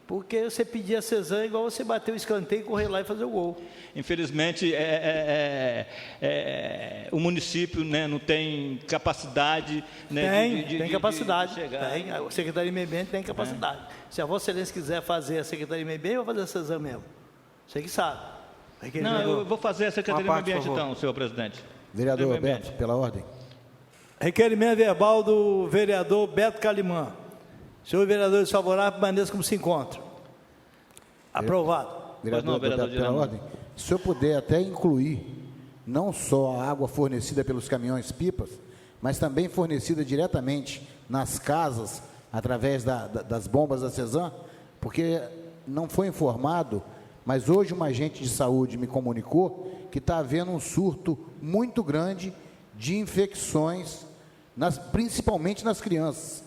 Porque você pedir a CESAM é igual você bater o escanteio, correr lá e fazer o gol. Infelizmente, o município, né, não tem capacidade... Né, tem capacidade. A Secretaria de Meio Ambiente tem capacidade. Se a Vossa Excelência quiser fazer a Secretaria de Meio Ambiente, eu vou fazer a CESAM mesmo. Você que sabe. Não, eu vou fazer a Secretaria de Meio Ambiente, então, senhor presidente. Vereador Beto, pela ordem. Requerimento verbal do vereador Beto Calimã. Senhor vereadores favoráveis, permaneçam como se encontram. Aprovado. Vereador Beto, pela ordem. Se o senhor puder até incluir não só a água fornecida pelos caminhões-pipas, mas também fornecida diretamente nas casas, através das bombas da CESAM, porque não foi informado, mas hoje um agente de saúde me comunicou que está havendo um surto muito grande de infecções, principalmente nas crianças.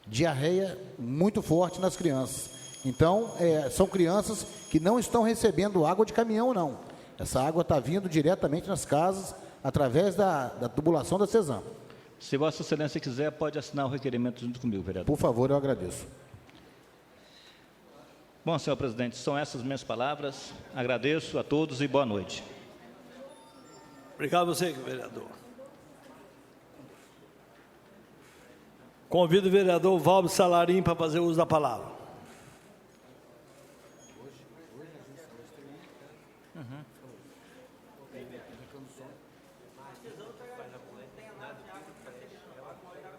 Diarreia muito forte nas crianças. Então, são crianças que não estão recebendo água de caminhão, não. Essa água está vindo diretamente nas casas, através da tubulação da CESAM. Se Vossa Excelência quiser, pode assinar o requerimento junto comigo, vereador. Por favor, eu agradeço. Bom, senhor presidente, são essas minhas palavras. Agradeço a todos e boa noite. Obrigado a você, vereador. Convido o vereador Valber Salarim para fazer uso da palavra.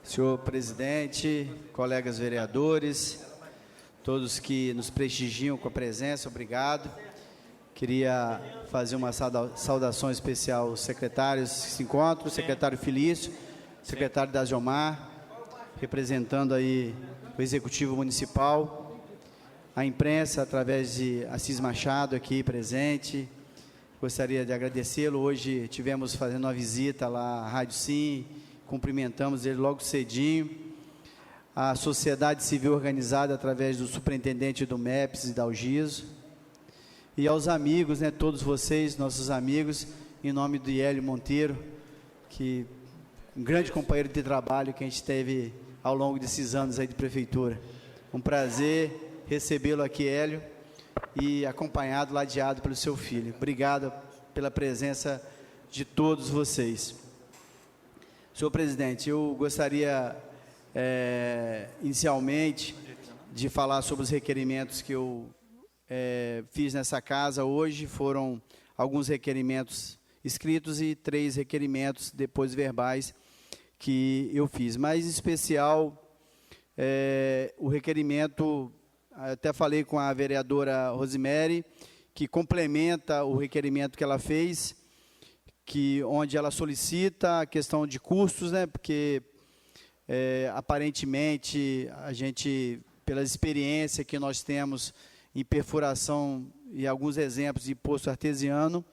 Senhor presidente, colegas vereadores, todos que nos prestigiam com a presença, obrigado. Queria fazer uma saudação especial aos secretários que se encontram, o secretário Felício, secretário da Jomar, representando aí o Executivo Municipal, a imprensa, através de Assis Machado aqui presente. Gostaria de agradecê-lo. Hoje tivemos fazendo uma visita lá à Rádio Sim, cumprimentamos ele logo cedinho. A sociedade civil organizada através do superintendente do MEPS e da Algiso. E aos amigos, né, todos vocês, nossos amigos, em nome do Hélio Monteiro, que um grande companheiro de trabalho que a gente teve ao longo desses anos aí de prefeitura. Um prazer recebê-lo aqui, Hélio, e acompanhado, ladeado pelo seu filho. Obrigado pela presença de todos vocês. Senhor presidente, eu gostaria inicialmente de falar sobre os requerimentos que eu fiz nessa casa hoje. Foram alguns requerimentos escritos e 3 requerimentos depois verbais que eu fiz. Mais em especial, o requerimento, até falei com a vereadora Rosemary, que complementa o requerimento que ela fez, onde ela solicita a questão de custos, né, porque aparentemente a gente, pela experiência que nós temos em perfuração e alguns exemplos de poço artesiano,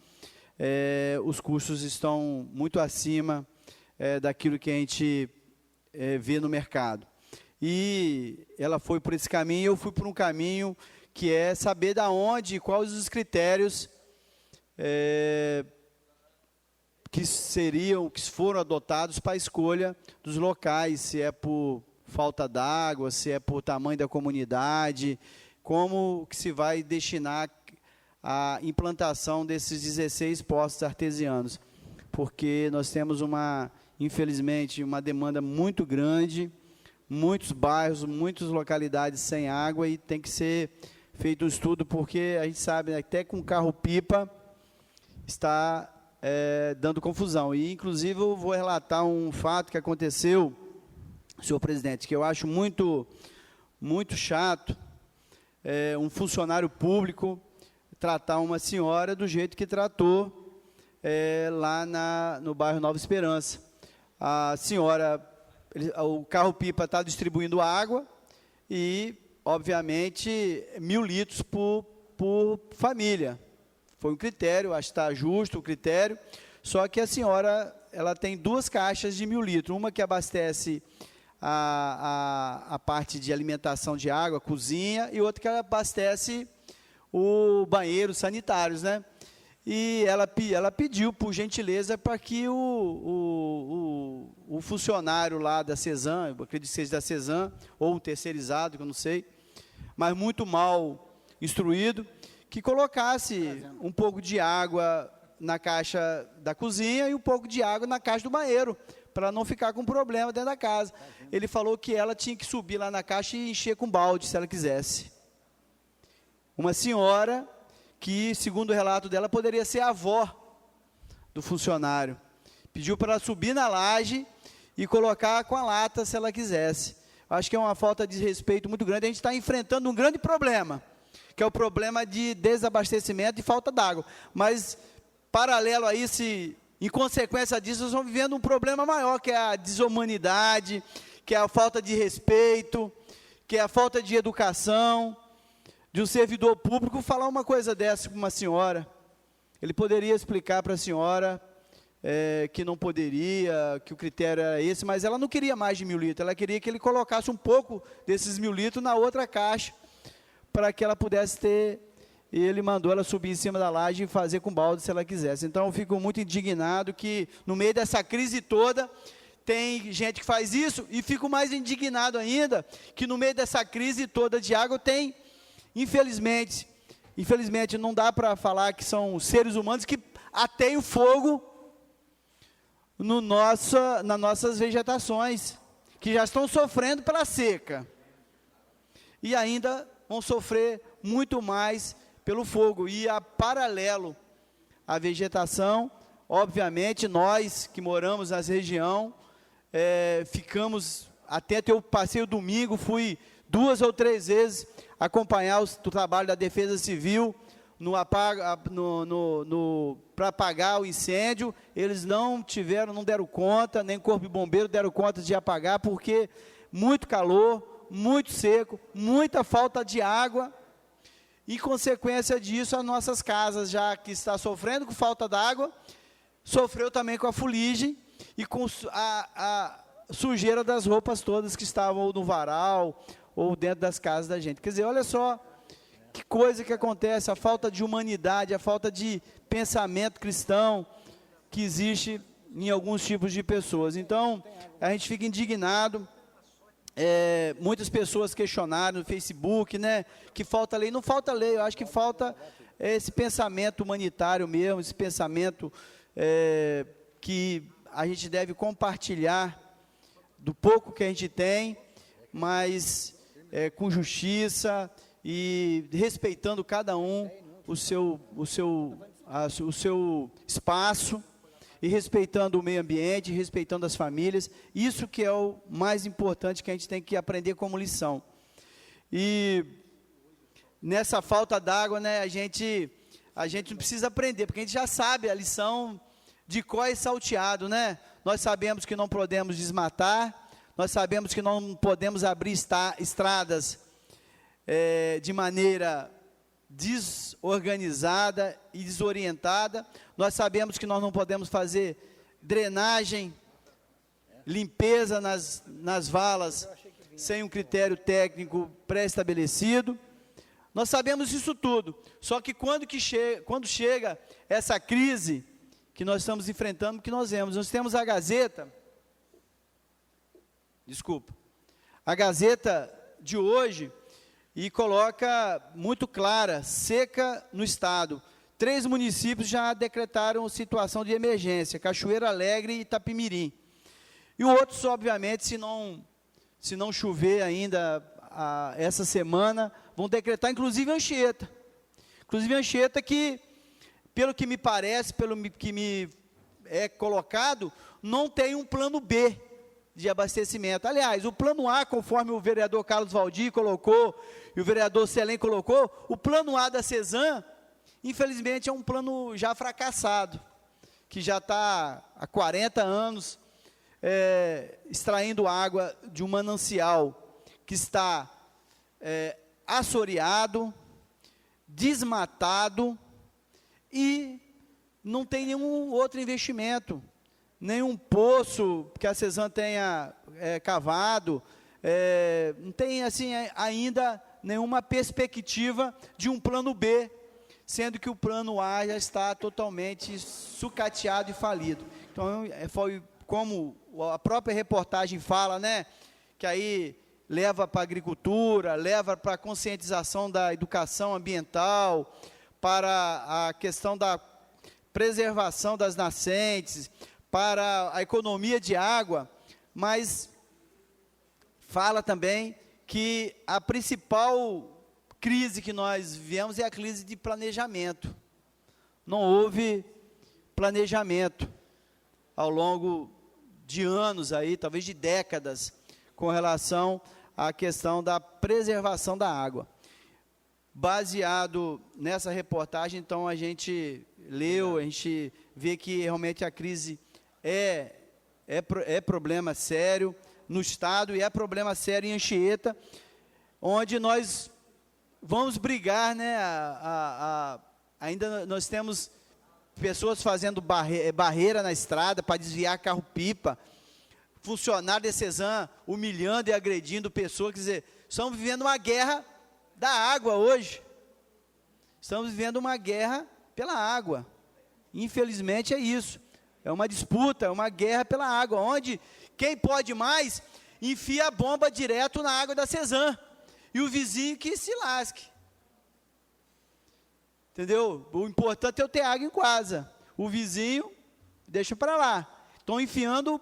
os custos estão muito acima daquilo que a gente vê no mercado. E ela foi por esse caminho, eu fui por um caminho que é saber da onde e quais os critérios que foram adotados para a escolha dos locais, se é por falta d'água, se é por tamanho da comunidade, como que se vai destinar a implantação desses 16 poços artesianos, porque nós temos infelizmente, uma demanda muito grande, muitos bairros, muitas localidades sem água, e tem que ser feito um estudo, porque a gente sabe, até com carro-pipa está dando confusão. E, inclusive, eu vou relatar um fato que aconteceu, senhor presidente, que eu acho muito, muito chato, um funcionário público tratar uma senhora do jeito que tratou lá no bairro Nova Esperança. A senhora, o carro-pipa está distribuindo água e, obviamente, 1.000 litros por família. Foi um critério, acho que está justo o critério, só que a senhora ela tem 2 caixas de 1.000 litros, uma que abastece a parte de alimentação de água, cozinha, e outra que ela abastece o banheiro, sanitários, né? E ela pediu, por gentileza, para que o funcionário lá da CESAM, eu acredito que seja da CESAM, ou um terceirizado, que eu não sei, mas muito mal instruído, que colocasse um pouco de água na caixa da cozinha e um pouco de água na caixa do banheiro, para não ficar com problema dentro da casa. Ele falou que ela tinha que subir lá na caixa e encher com balde, se ela quisesse. Uma senhora que, segundo o relato dela, poderia ser a avó do funcionário. Pediu para ela subir na laje e colocar com a lata, se ela quisesse. Acho que é uma falta de respeito muito grande. A gente está enfrentando um grande problema, que é o problema de desabastecimento e falta d'água. Mas, paralelo a isso, em consequência disso, nós estamos vivendo um problema maior, que é a desumanidade, que é a falta de respeito, que é a falta de educação, de um servidor público falar uma coisa dessa para uma senhora. Ele poderia explicar para a senhora que não poderia, que o critério era esse, mas ela não queria mais de 1.000 litros, ela queria que ele colocasse um pouco desses 1.000 litros na outra caixa, para que ela pudesse ter, e ele mandou ela subir em cima da laje e fazer com balde se ela quisesse. Então eu fico muito indignado que no meio dessa crise toda, tem gente que faz isso, e fico mais indignado ainda, que no meio dessa crise toda de água tem, infelizmente não dá para falar que são seres humanos que ateiam o fogo nas nossas vegetações, que já estão sofrendo pela seca, e ainda vão sofrer muito mais pelo fogo. E a paralelo à vegetação, obviamente, nós que moramos nessa região, ficamos, até eu passei o domingo, fui 2 ou 3 vezes acompanhar o trabalho da Defesa Civil para apagar o incêndio. Eles não deram conta, nem Corpo de Bombeiro deram conta de apagar, porque muito calor, muito seco, muita falta de água, e consequência disso, as nossas casas, já que está sofrendo com falta d'água, sofreu também com a fuligem e com a sujeira das roupas todas que estavam ou no varal, ou dentro das casas da gente. Quer dizer, olha só que coisa que acontece, a falta de humanidade, a falta de pensamento cristão que existe em alguns tipos de pessoas. Então, a gente fica indignado. Muitas pessoas questionaram no Facebook, né, que falta lei. Não falta lei, eu acho que falta esse pensamento humanitário mesmo, esse pensamento que a gente deve compartilhar do pouco que a gente tem, mas com justiça e respeitando cada um o seu espaço, e respeitando o meio ambiente, respeitando as famílias. Isso que é o mais importante que a gente tem que aprender como lição. E nessa falta d'água, né, a gente não precisa aprender, porque a gente já sabe a lição de cor e salteado, né? Nós sabemos que não podemos desmatar, nós sabemos que não podemos abrir estradas de maneira desorganizada e desorientada. Nós sabemos que nós não podemos fazer drenagem, limpeza nas valas sem um critério técnico pré-estabelecido. Nós sabemos isso tudo. Só que quando chega essa crise que nós estamos enfrentando, que nós temos a Gazeta, a Gazeta de hoje, e coloca muito clara, seca no estado. 3 municípios já decretaram situação de emergência, Cachoeira Alegre e Itapimirim. E outros, obviamente, se não chover ainda essa semana, vão decretar, inclusive Anchieta. Inclusive Anchieta, que, pelo que me parece, pelo que me é colocado, não tem um plano B de abastecimento. Aliás, o plano A, conforme o vereador Carlos Valdir colocou, e o vereador Selém colocou, o plano A da CESAM, infelizmente, é um plano já fracassado, que já está há 40 anos extraindo água de um manancial que está assoreado, desmatado, e não tem nenhum outro investimento nenhum poço que a CESAM tenha cavado, não tem assim ainda nenhuma perspectiva de um plano B, sendo que o plano A já está totalmente sucateado e falido. Então, foi como a própria reportagem fala, né, que aí leva para a agricultura, leva para a conscientização da educação ambiental, para a questão da preservação das nascentes, para a economia de água, mas fala também que a principal crise que nós vivemos é a crise de planejamento. Não houve planejamento ao longo de anos aí, talvez de décadas, com relação à questão da preservação da água. Baseado nessa reportagem, então, a gente leu, a gente vê que realmente a crise é problema sério no Estado e é problema sério em Anchieta, onde nós vamos brigar, né, ainda nós temos pessoas fazendo barreira na estrada para desviar carro-pipa, funcionário da CESAM humilhando e agredindo pessoas, quer dizer, estamos vivendo uma guerra da água hoje. Estamos vivendo uma guerra pela água. Infelizmente é isso. É uma disputa, é uma guerra pela água, onde quem pode mais enfia a bomba direto na água da CESAM. E o vizinho que se lasque. Entendeu? O importante é eu ter água em casa. O vizinho, deixa para lá. Estão enfiando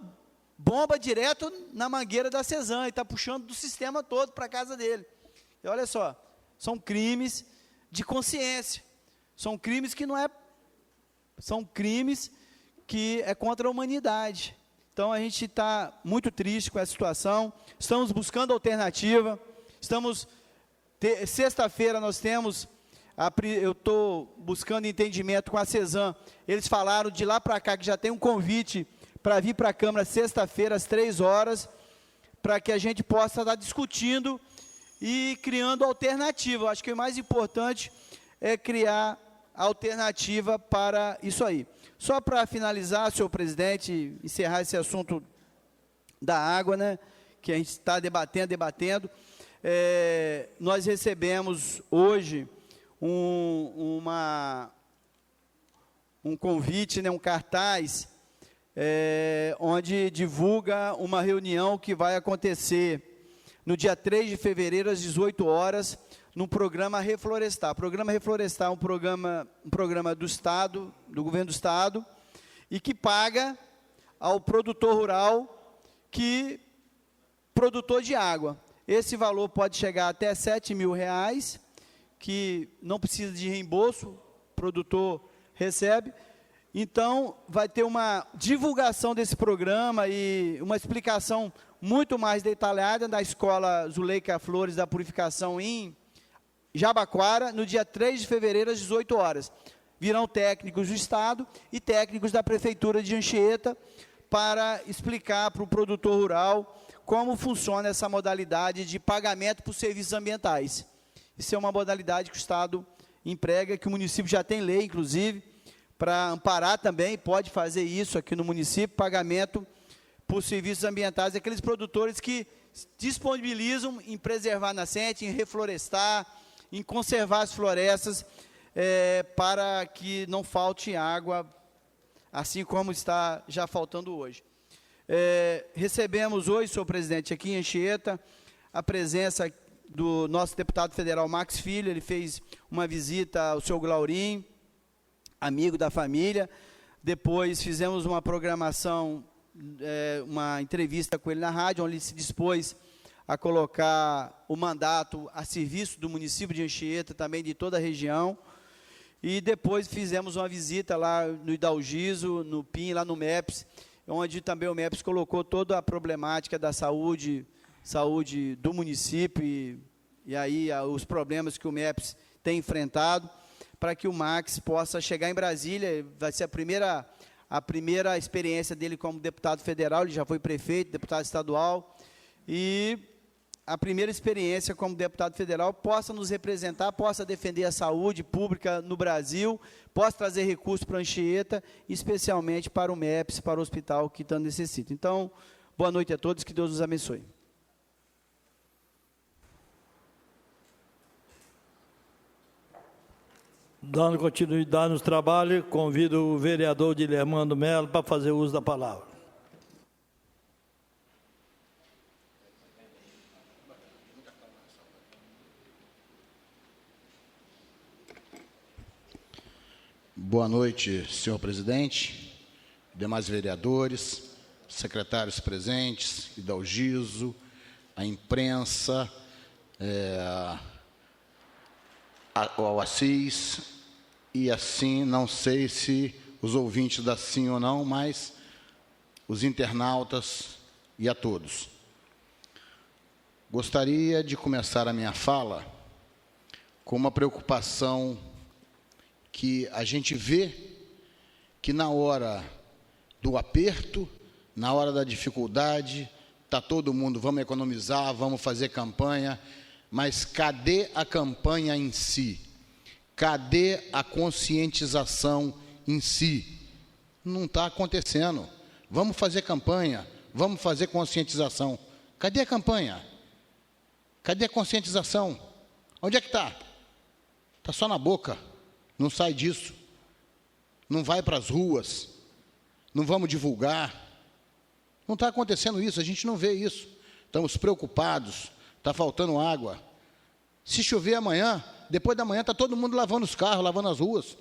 bomba direto na mangueira da CESAM e está puxando do sistema todo para a casa dele. E olha só, são crimes de consciência. São crimes que não é... São crimes que é contra a humanidade. Então, a gente está muito triste com essa situação. Estamos buscando alternativa. Sexta-feira nós temos, eu estou buscando entendimento com a CESAM, eles falaram de lá para cá que já tem um convite para vir para a Câmara sexta-feira às 3h, para que a gente possa estar discutindo e criando alternativa. Eu acho que o mais importante é criar alternativa para isso aí. Só para finalizar, senhor presidente, encerrar esse assunto da água, né, que a gente está debatendo, nós recebemos hoje um convite, né, um cartaz, onde divulga uma reunião que vai acontecer no dia 3 de fevereiro, às 18h, no programa Reflorestar. O programa Reflorestar é um programa do Estado, do governo do Estado, e que paga ao produtor rural, produtor de água. Esse valor pode chegar até R$7 mil, que não precisa de reembolso, o produtor recebe. Então, vai ter uma divulgação desse programa e uma explicação muito mais detalhada da Escola Zuleika Flores da Purificação em Jabaquara, no dia 3 de fevereiro, às 18h. Virão técnicos do Estado e técnicos da Prefeitura de Anchieta para explicar para o produtor rural como funciona essa modalidade de pagamento por serviços ambientais. Isso é uma modalidade que o Estado emprega, que o município já tem lei, inclusive, para amparar também, pode fazer isso aqui no município, pagamento por serviços ambientais, aqueles produtores que disponibilizam em preservar a nascente, em reflorestar, em conservar as florestas, para que não falte água, assim como está já faltando hoje. Recebemos hoje, senhor presidente, aqui em Anchieta, a presença do nosso deputado federal Max Filho. Ele fez uma visita ao senhor Glaurim, amigo da família. Depois fizemos uma programação, uma entrevista com ele na rádio, onde ele se dispôs a colocar o mandato a serviço do município de Anchieta, também de toda a região. E depois fizemos uma visita lá no Hidalgiso, no PIN, lá no MEPS, onde também o MEPS colocou toda a problemática da saúde do município e aí os problemas que o MEPS tem enfrentado, para que o Max possa chegar em Brasília. Vai ser a primeira experiência dele como deputado federal. Ele já foi prefeito, deputado estadual, e a primeira experiência como deputado federal, possa nos representar, possa defender a saúde pública no Brasil, possa trazer recursos para a Anchieta, especialmente para o MEPS, para o hospital que tanto necessita. Então, boa noite a todos, que Deus nos abençoe. Dando continuidade nos trabalhos, convido o vereador Dilermando Melo para fazer uso da palavra. Boa noite, senhor presidente, demais vereadores, secretários presentes, Hidalgiso, a imprensa, ao Assis, e assim, não sei se os ouvintes da Sim ou não, mas os internautas e a todos. Gostaria de começar a minha fala com uma preocupação que a gente vê que na hora do aperto, na hora da dificuldade, está todo mundo, vamos economizar, vamos fazer campanha, mas cadê a campanha em si? Cadê a conscientização em si? Não está acontecendo. Vamos fazer campanha, vamos fazer conscientização. Cadê a campanha? Cadê a conscientização? Onde é que está? Está só na boca. Não sai disso, não vai para as ruas, não vamos divulgar. Não está acontecendo isso, a gente não vê isso. Estamos preocupados, está faltando água. Se chover amanhã, depois da manhã está todo mundo lavando os carros, lavando as ruas.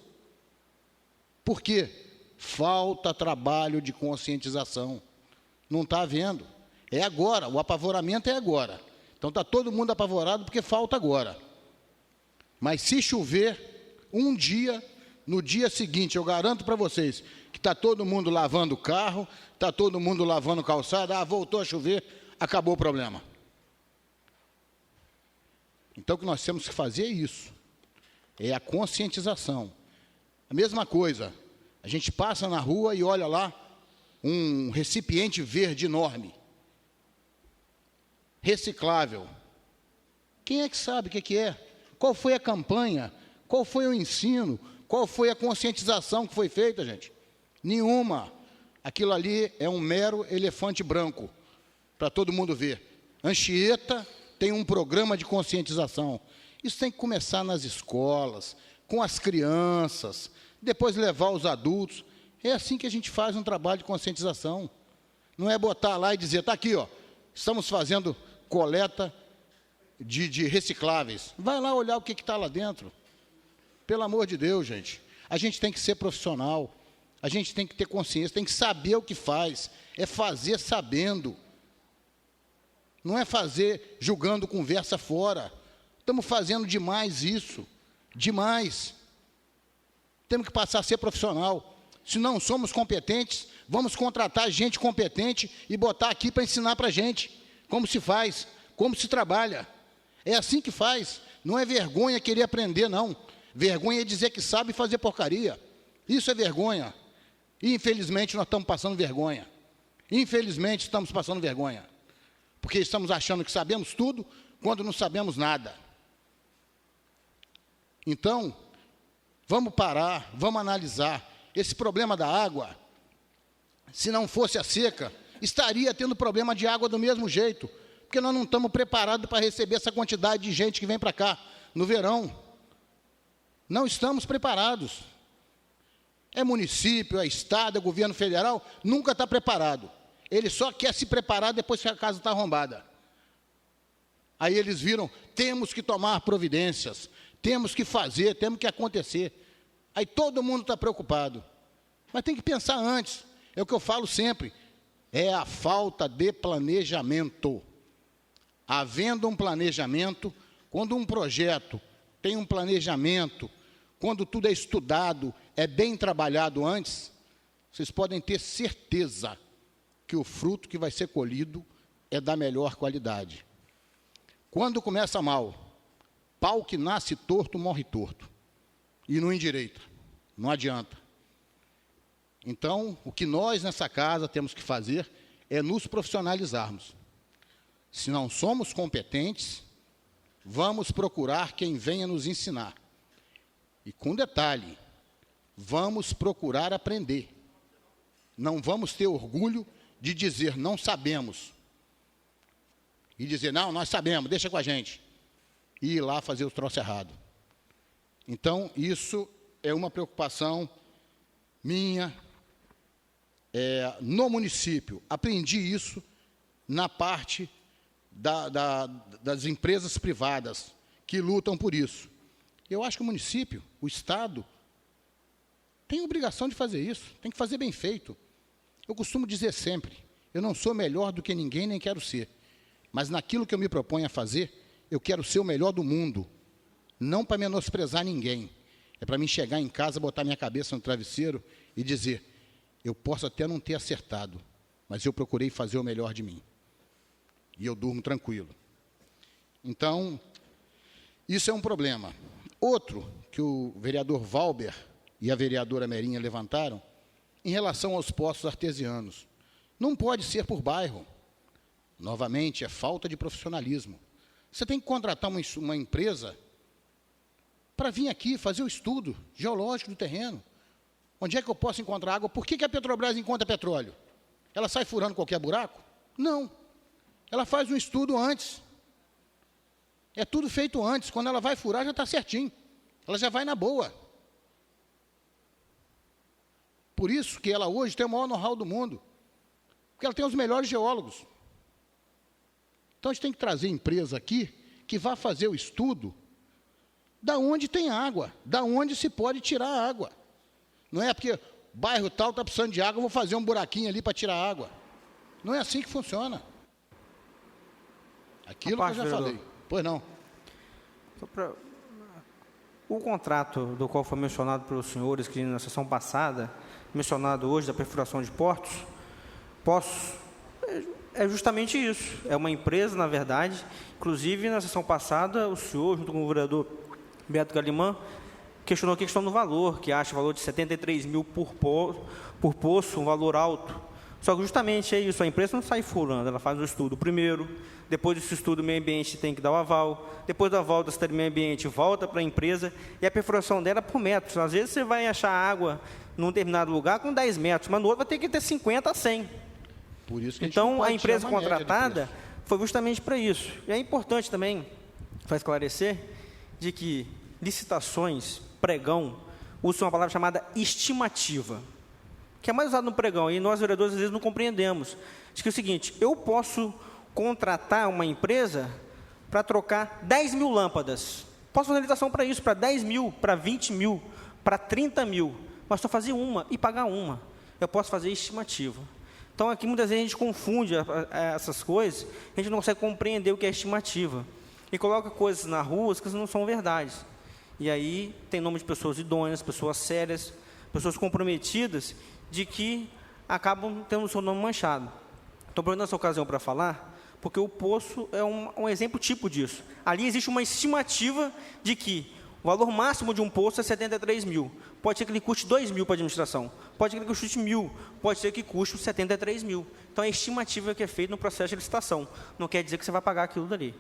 Por quê? Falta trabalho de conscientização. Não está havendo. É agora, o apavoramento é agora. Então está todo mundo apavorado porque falta agora. Mas se chover um dia, no dia seguinte, eu garanto para vocês que está todo mundo lavando o carro, está todo mundo lavando calçada, voltou a chover, acabou o problema. Então, o que nós temos que fazer é isso, é a conscientização. A mesma coisa, a gente passa na rua e olha lá um recipiente verde enorme, reciclável. Quem é que sabe o que é? Qual foi a campanha? Qual foi o ensino? Qual foi a conscientização que foi feita, gente? Nenhuma. Aquilo ali é um mero elefante branco, para todo mundo ver. Anchieta tem um programa de conscientização. Isso tem que começar nas escolas, com as crianças, depois levar os adultos. É assim que a gente faz um trabalho de conscientização. Não é botar lá e dizer, está aqui, ó, estamos fazendo coleta de recicláveis. Vai lá olhar o que está lá dentro. Pelo amor de Deus, gente. A gente tem que ser profissional. A gente tem que ter consciência, tem que saber o que faz. É fazer sabendo. Não é fazer jogando conversa fora. Estamos fazendo demais isso. Demais. Temos que passar a ser profissional. Se não somos competentes, vamos contratar gente competente e botar aqui para ensinar para a gente como se faz, como se trabalha. É assim que faz. Não é vergonha querer aprender, não. Vergonha é dizer que sabe fazer porcaria. Isso é vergonha. E, infelizmente, nós estamos passando vergonha. Infelizmente, estamos passando vergonha. Porque estamos achando que sabemos tudo, quando não sabemos nada. Então, vamos parar, vamos analisar. Esse problema da água, se não fosse a seca, estaria tendo problema de água do mesmo jeito. Porque nós não estamos preparados para receber essa quantidade de gente que vem para cá no verão. Não estamos preparados. É município, é estado, é governo federal, nunca está preparado. Ele só quer se preparar depois que a casa está arrombada. Aí eles viram, temos que tomar providências, temos que fazer, temos que acontecer. Aí todo mundo está preocupado. Mas tem que pensar antes. É o que eu falo sempre. É a falta de planejamento. Havendo um planejamento, quando um projeto tem um planejamento, quando tudo é estudado, é bem trabalhado antes, vocês podem ter certeza que o fruto que vai ser colhido é da melhor qualidade. Quando começa mal, pau que nasce torto, morre torto. E não endireita, não adianta. Então, o que nós nessa casa temos que fazer é nos profissionalizarmos. Se não somos competentes, vamos procurar quem venha nos ensinar. E com detalhe, vamos procurar aprender. Não vamos ter orgulho de dizer não sabemos. E dizer, não, nós sabemos, deixa com a gente. E ir lá fazer o troço errado. Então, isso é uma preocupação minha no município. Aprendi isso na parte das empresas privadas que lutam por isso. Eu acho que o município, o Estado, tem obrigação de fazer isso, tem que fazer bem feito. Eu costumo dizer sempre, eu não sou melhor do que ninguém, nem quero ser. Mas naquilo que eu me proponho a fazer, eu quero ser o melhor do mundo. Não para menosprezar ninguém. É para mim chegar em casa, botar minha cabeça no travesseiro e dizer, eu posso até não ter acertado, mas eu procurei fazer o melhor de mim. E eu durmo tranquilo. Então, isso é um problema. Outro que o vereador Valber e a vereadora Merinha levantaram, em relação aos poços artesianos. Não pode ser por bairro. Novamente, é falta de profissionalismo. Você tem que contratar uma empresa para vir aqui fazer o estudo geológico do terreno. Onde é que eu posso encontrar água? Por que a Petrobras encontra petróleo? Ela sai furando qualquer buraco? Não. Ela faz um estudo antes. É tudo feito antes. Quando ela vai furar, já está certinho. Ela já vai na boa. Por isso que ela hoje tem o maior know-how do mundo. Porque ela tem os melhores geólogos. Então, a gente tem que trazer empresa aqui que vá fazer o estudo da onde tem água, da onde se pode tirar a água. Não é porque bairro tal está precisando de água, eu vou fazer um buraquinho ali para tirar a água. Não é assim que funciona. Aquilo que eu já falei. Pois não. O contrato do qual foi mencionado pelos senhores, que na sessão passada, mencionado hoje, da perfuração de poços, é justamente isso. É uma empresa, na verdade. Inclusive, na sessão passada, o senhor, junto com o vereador Beto Galimã, questionou a questão do valor, que acha o valor de 73 mil por poço, um valor alto. Só que justamente é isso, a empresa não sai furando, ela faz o estudo primeiro, depois desse estudo o meio ambiente tem que dar o aval, depois do aval da cidade do meio ambiente volta para a empresa, e a perfuração dela é por metros. Às vezes você vai achar água num determinado lugar com 10 metros, mas no outro vai ter que ter 50 a 100. Por isso que então, a empresa contratada foi justamente para isso. E é importante também, para esclarecer, de que licitações, pregão, usam uma palavra chamada estimativa, que é mais usada no pregão, e nós, vereadores, às vezes não compreendemos. Diz que é o seguinte, eu posso contratar uma empresa para trocar 10 mil lâmpadas. Posso fazer licitação para isso, para 10 mil, para 20 mil, para 30 mil, mas só fazer uma e pagar uma. Eu posso fazer estimativa. Então, aqui, muitas vezes, a gente confunde essas coisas, a gente não consegue compreender o que é estimativa. E coloca coisas na rua que não são verdades. E aí, tem nome de pessoas idôneas, pessoas sérias, pessoas comprometidas, de que acabam tendo o seu nome manchado. Estou aproveitando essa ocasião para falar, porque o poço é um exemplo tipo disso. Ali existe uma estimativa de que o valor máximo de um poço é 73 mil. Pode ser que ele custe 2 mil para a administração, pode ser que ele custe 1.000, pode ser que custe 73 mil. Então, é a estimativa que é feita no processo de licitação. Não quer dizer que você vai pagar aquilo dali.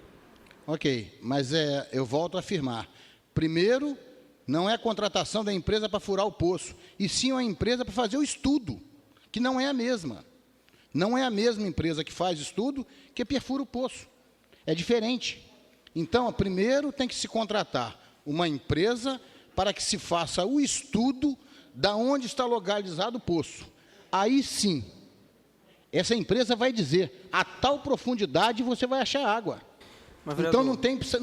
Ok, mas eu volto a afirmar. Primeiro, não é a contratação da empresa para furar o poço, e sim a empresa para fazer o estudo, que não é a mesma. Não é a mesma empresa que faz estudo que perfura o poço. É diferente. Então, primeiro tem que se contratar uma empresa para que se faça o estudo da onde está localizado o poço. Aí sim, essa empresa vai dizer, a tal profundidade você vai achar água. Mas, então não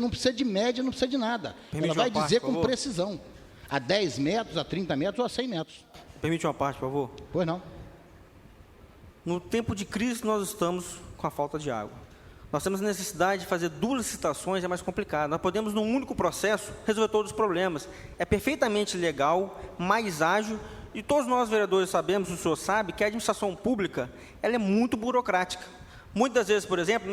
precisa de média, não precisa de nada. Ela vai dizer com precisão. A 10 metros, a 30 metros ou a 100 metros. Permite uma parte, por favor? Pois não. No tempo de crise, nós estamos com a falta de água. Nós temos a necessidade de fazer 2 licitações, é mais complicado. Nós podemos, num único processo, resolver todos os problemas. É perfeitamente legal, mais ágil, e todos nós, vereadores, sabemos, o senhor sabe, que a administração pública ela é muito burocrática. Muitas vezes, por exemplo,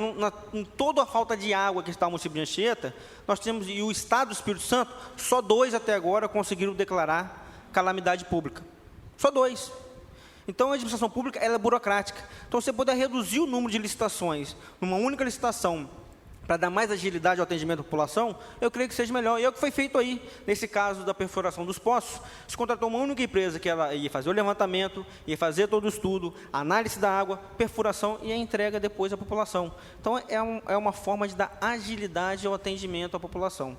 em toda a falta de água que está no município de Anchieta, nós temos, e o Estado do Espírito Santo, só 2 até agora conseguiram declarar calamidade pública. Só 2. Então, a administração pública ela é burocrática. Então, você poder reduzir o número de licitações numa única licitação para dar mais agilidade ao atendimento da população, eu creio que seja melhor. E é o que foi feito aí, nesse caso da perfuração dos poços. Se contratou uma única empresa que ela ia fazer o levantamento, ia fazer todo o estudo, análise da água, perfuração e a entrega depois à população. Então, é uma forma de dar agilidade ao atendimento à população.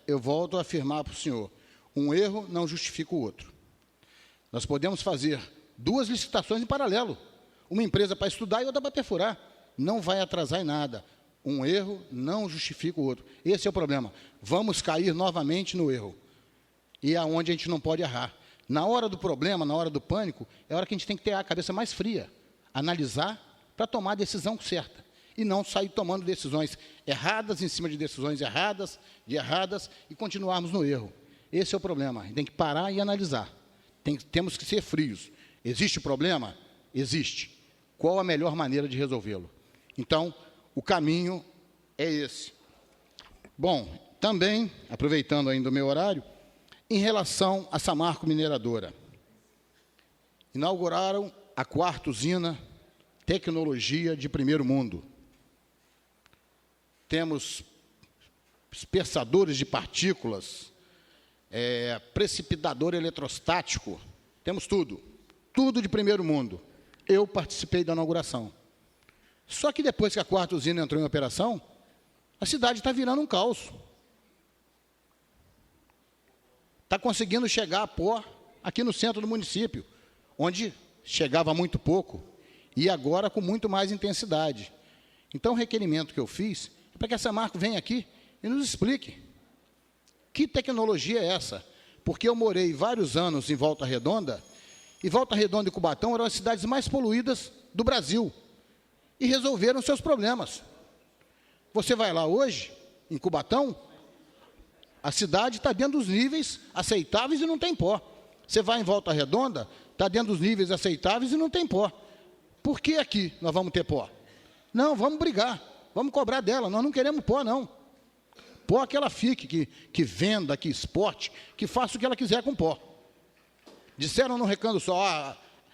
Eu volto a afirmar para o senhor, um erro não justifica o outro. Nós podemos fazer 2 licitações em paralelo, uma empresa para estudar e outra para perfurar. Não vai atrasar em nada. Um erro não justifica o outro. Esse é o problema. Vamos cair novamente no erro. E é onde a gente não pode errar. Na hora do problema, na hora do pânico, é a hora que a gente tem que ter a cabeça mais fria, analisar para tomar a decisão certa. E não sair tomando decisões erradas em cima de decisões erradas, e continuarmos no erro. Esse é o problema. A gente tem que parar e analisar. Temos que ser frios. Existe problema? Existe. Qual a melhor maneira de resolvê-lo? Então, o caminho é esse. Bom, também, aproveitando ainda o meu horário, em relação à Samarco Mineradora, inauguraram a 4ª usina, tecnologia de primeiro mundo. Temos dispersadores de partículas, precipitador eletrostático, temos tudo de primeiro mundo. Eu participei da inauguração. Só que depois que a 4ª usina entrou em operação, a cidade está virando um caos. Está conseguindo chegar a pó aqui no centro do município, onde chegava muito pouco, e agora com muito mais intensidade. Então, o requerimento que eu fiz é para que a Samarco venha aqui e nos explique que tecnologia é essa. Porque eu morei vários anos em Volta Redonda, e Volta Redonda e Cubatão eram as cidades mais poluídas do Brasil, e resolveram seus problemas. Você vai lá hoje, em Cubatão, a cidade está dentro dos níveis aceitáveis e não tem pó. Você vai em Volta Redonda, está dentro dos níveis aceitáveis e não tem pó. Por que aqui nós vamos ter pó? Não, vamos brigar, vamos cobrar dela, nós não queremos pó, não. Pó que ela fique, que venda, que exporte, que faça o que ela quiser com pó. Disseram no Recanto Sol,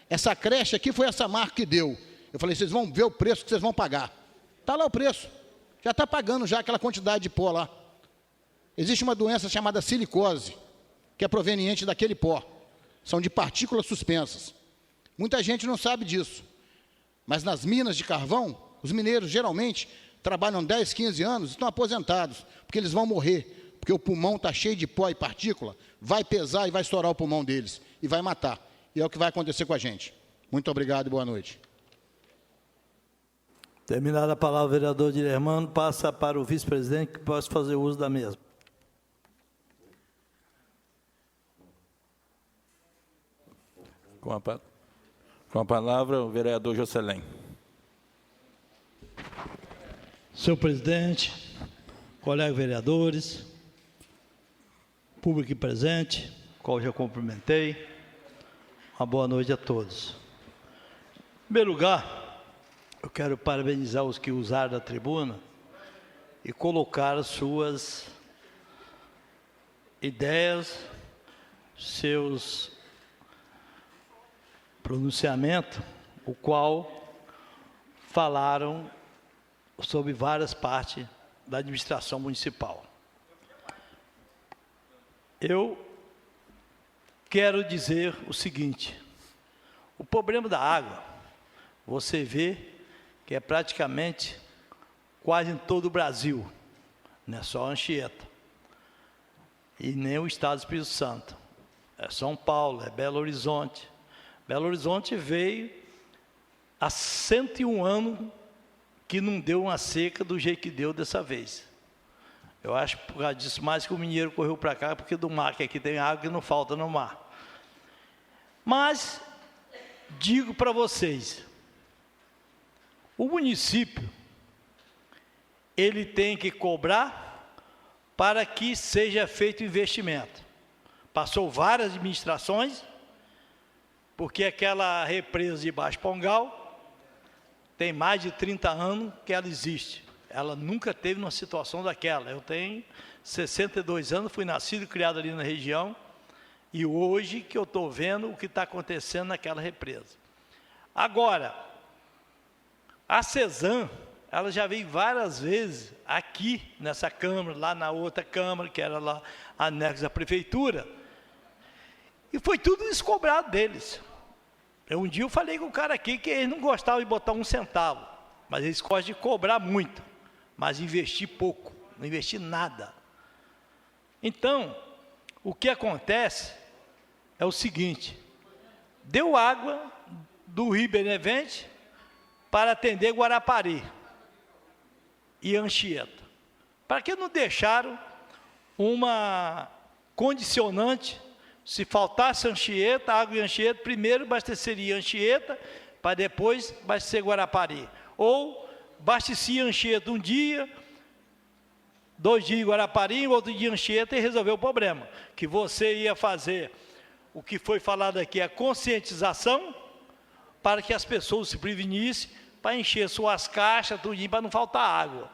essa creche aqui foi a Samarco que deu. Eu falei, vocês vão ver o preço que vocês vão pagar. Está lá o preço. Já está pagando já aquela quantidade de pó lá. Existe uma doença chamada silicose, que é proveniente daquele pó. São de partículas suspensas. Muita gente não sabe disso. Mas nas minas de carvão, os mineiros geralmente trabalham 10, 15 anos e estão aposentados, porque eles vão morrer, porque o pulmão está cheio de pó e partícula, vai pesar e vai estourar o pulmão deles, e vai matar. E é o que vai acontecer com a gente. Muito obrigado e boa noite. Terminada a palavra, o vereador Dilermano, passa para o vice-presidente, que possa fazer uso da mesma. Com a palavra, o vereador Jocelyn. Senhor presidente, colegas vereadores, público aqui presente, qual já cumprimentei, uma boa noite a todos. Em primeiro lugar, eu quero parabenizar os que usaram a tribuna e colocaram suas ideias, seus pronunciamentos, o qual falaram sobre várias partes da administração municipal. Eu quero dizer o seguinte, o problema da água, você vê que é praticamente quase em todo o Brasil, não é só Anchieta, e nem o estado do Espírito Santo, é São Paulo, é Belo Horizonte. Belo Horizonte veio há 101 anos que não deu uma seca do jeito que deu dessa vez. Eu acho por causa disso mais que o mineiro correu para cá, porque do mar, que aqui tem água que não falta no mar. Mas, digo para vocês, o município, ele tem que cobrar para que seja feito investimento. Passou várias administrações, porque aquela represa de Baixo Pongal tem mais de 30 anos que ela existe. Ela nunca teve uma situação daquela. Eu tenho 62 anos, fui nascido e criado ali na região, E hoje que eu estou vendo o que está acontecendo naquela represa. Agora, a CESAM, ela já veio várias vezes aqui nessa Câmara, lá na outra Câmara, que era lá anexo à Prefeitura, e foi tudo isso cobrado deles. Um dia eu falei com o cara aqui que eles não gostavam de botar 1 centavo, mas eles gostam de cobrar muito, mas investir pouco, não investir nada. Então, o que acontece é o seguinte: deu água do Rio Benevente para atender Guarapari e Anchieta. Para que não deixaram uma condicionante? Se faltasse Anchieta, água em Anchieta, primeiro abasteceria Anchieta, para depois abastecer Guarapari. Ou abastecia Anchieta um dia, 2 dias em Guarapari, outro dia em Anchieta, e resolveu o problema. Que você ia fazer o que foi falado aqui, a conscientização, para que as pessoas se prevenissem, para encher suas caixas, tudinho, para não faltar água.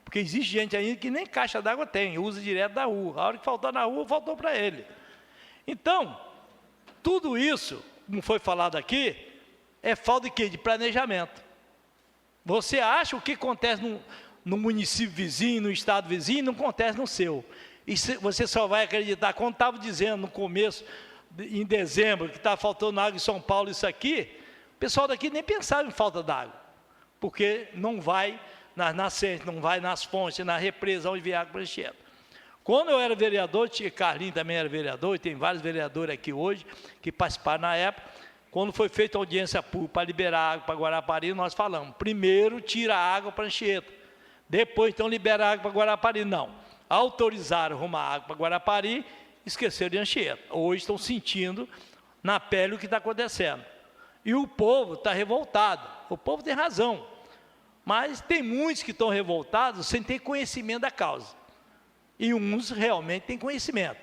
Porque existe gente ainda que nem caixa d'água tem, usa direto da rua. A hora que faltar na rua, faltou para ele. Então, tudo isso, como foi falado aqui, é falta de quê? De planejamento. Você acha o que acontece no município vizinho, no estado vizinho, não acontece no seu. E você só vai acreditar, quando estava dizendo no começo, em dezembro, que estava faltando água em São Paulo, isso aqui, o pessoal daqui nem pensava em falta d'água, porque não vai nas nascentes, não vai nas fontes, na represa onde vier água para Anchieta. Quando eu era vereador, Carlinhos também era vereador, e tem vários vereadores aqui hoje que participaram na época. Quando foi feita a audiência pública para liberar água para Guarapari, nós falamos, primeiro tira a água para Anchieta, depois então libera a água para Guarapari. Não, autorizaram arrumar água para Guarapari, esqueceram de Anchieta. Hoje estão sentindo na pele o que está acontecendo. E o povo está revoltado, o povo tem razão, mas tem muitos que estão revoltados sem ter conhecimento da causa. E uns realmente têm conhecimento.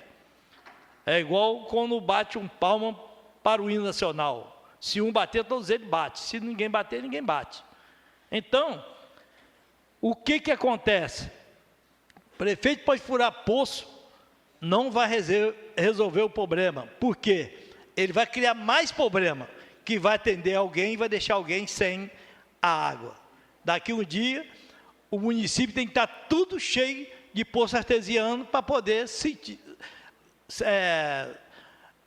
É igual quando bate um palmo para o hino nacional. Se um bater, todos eles batem. Se ninguém bater, ninguém bate. Então, o que acontece? O prefeito pode furar poço, não vai resolver o problema. Por quê? Ele vai criar mais problema, que vai atender alguém e vai deixar alguém sem a água. Daqui um dia, o município tem que estar tudo cheio de poço artesiano para poder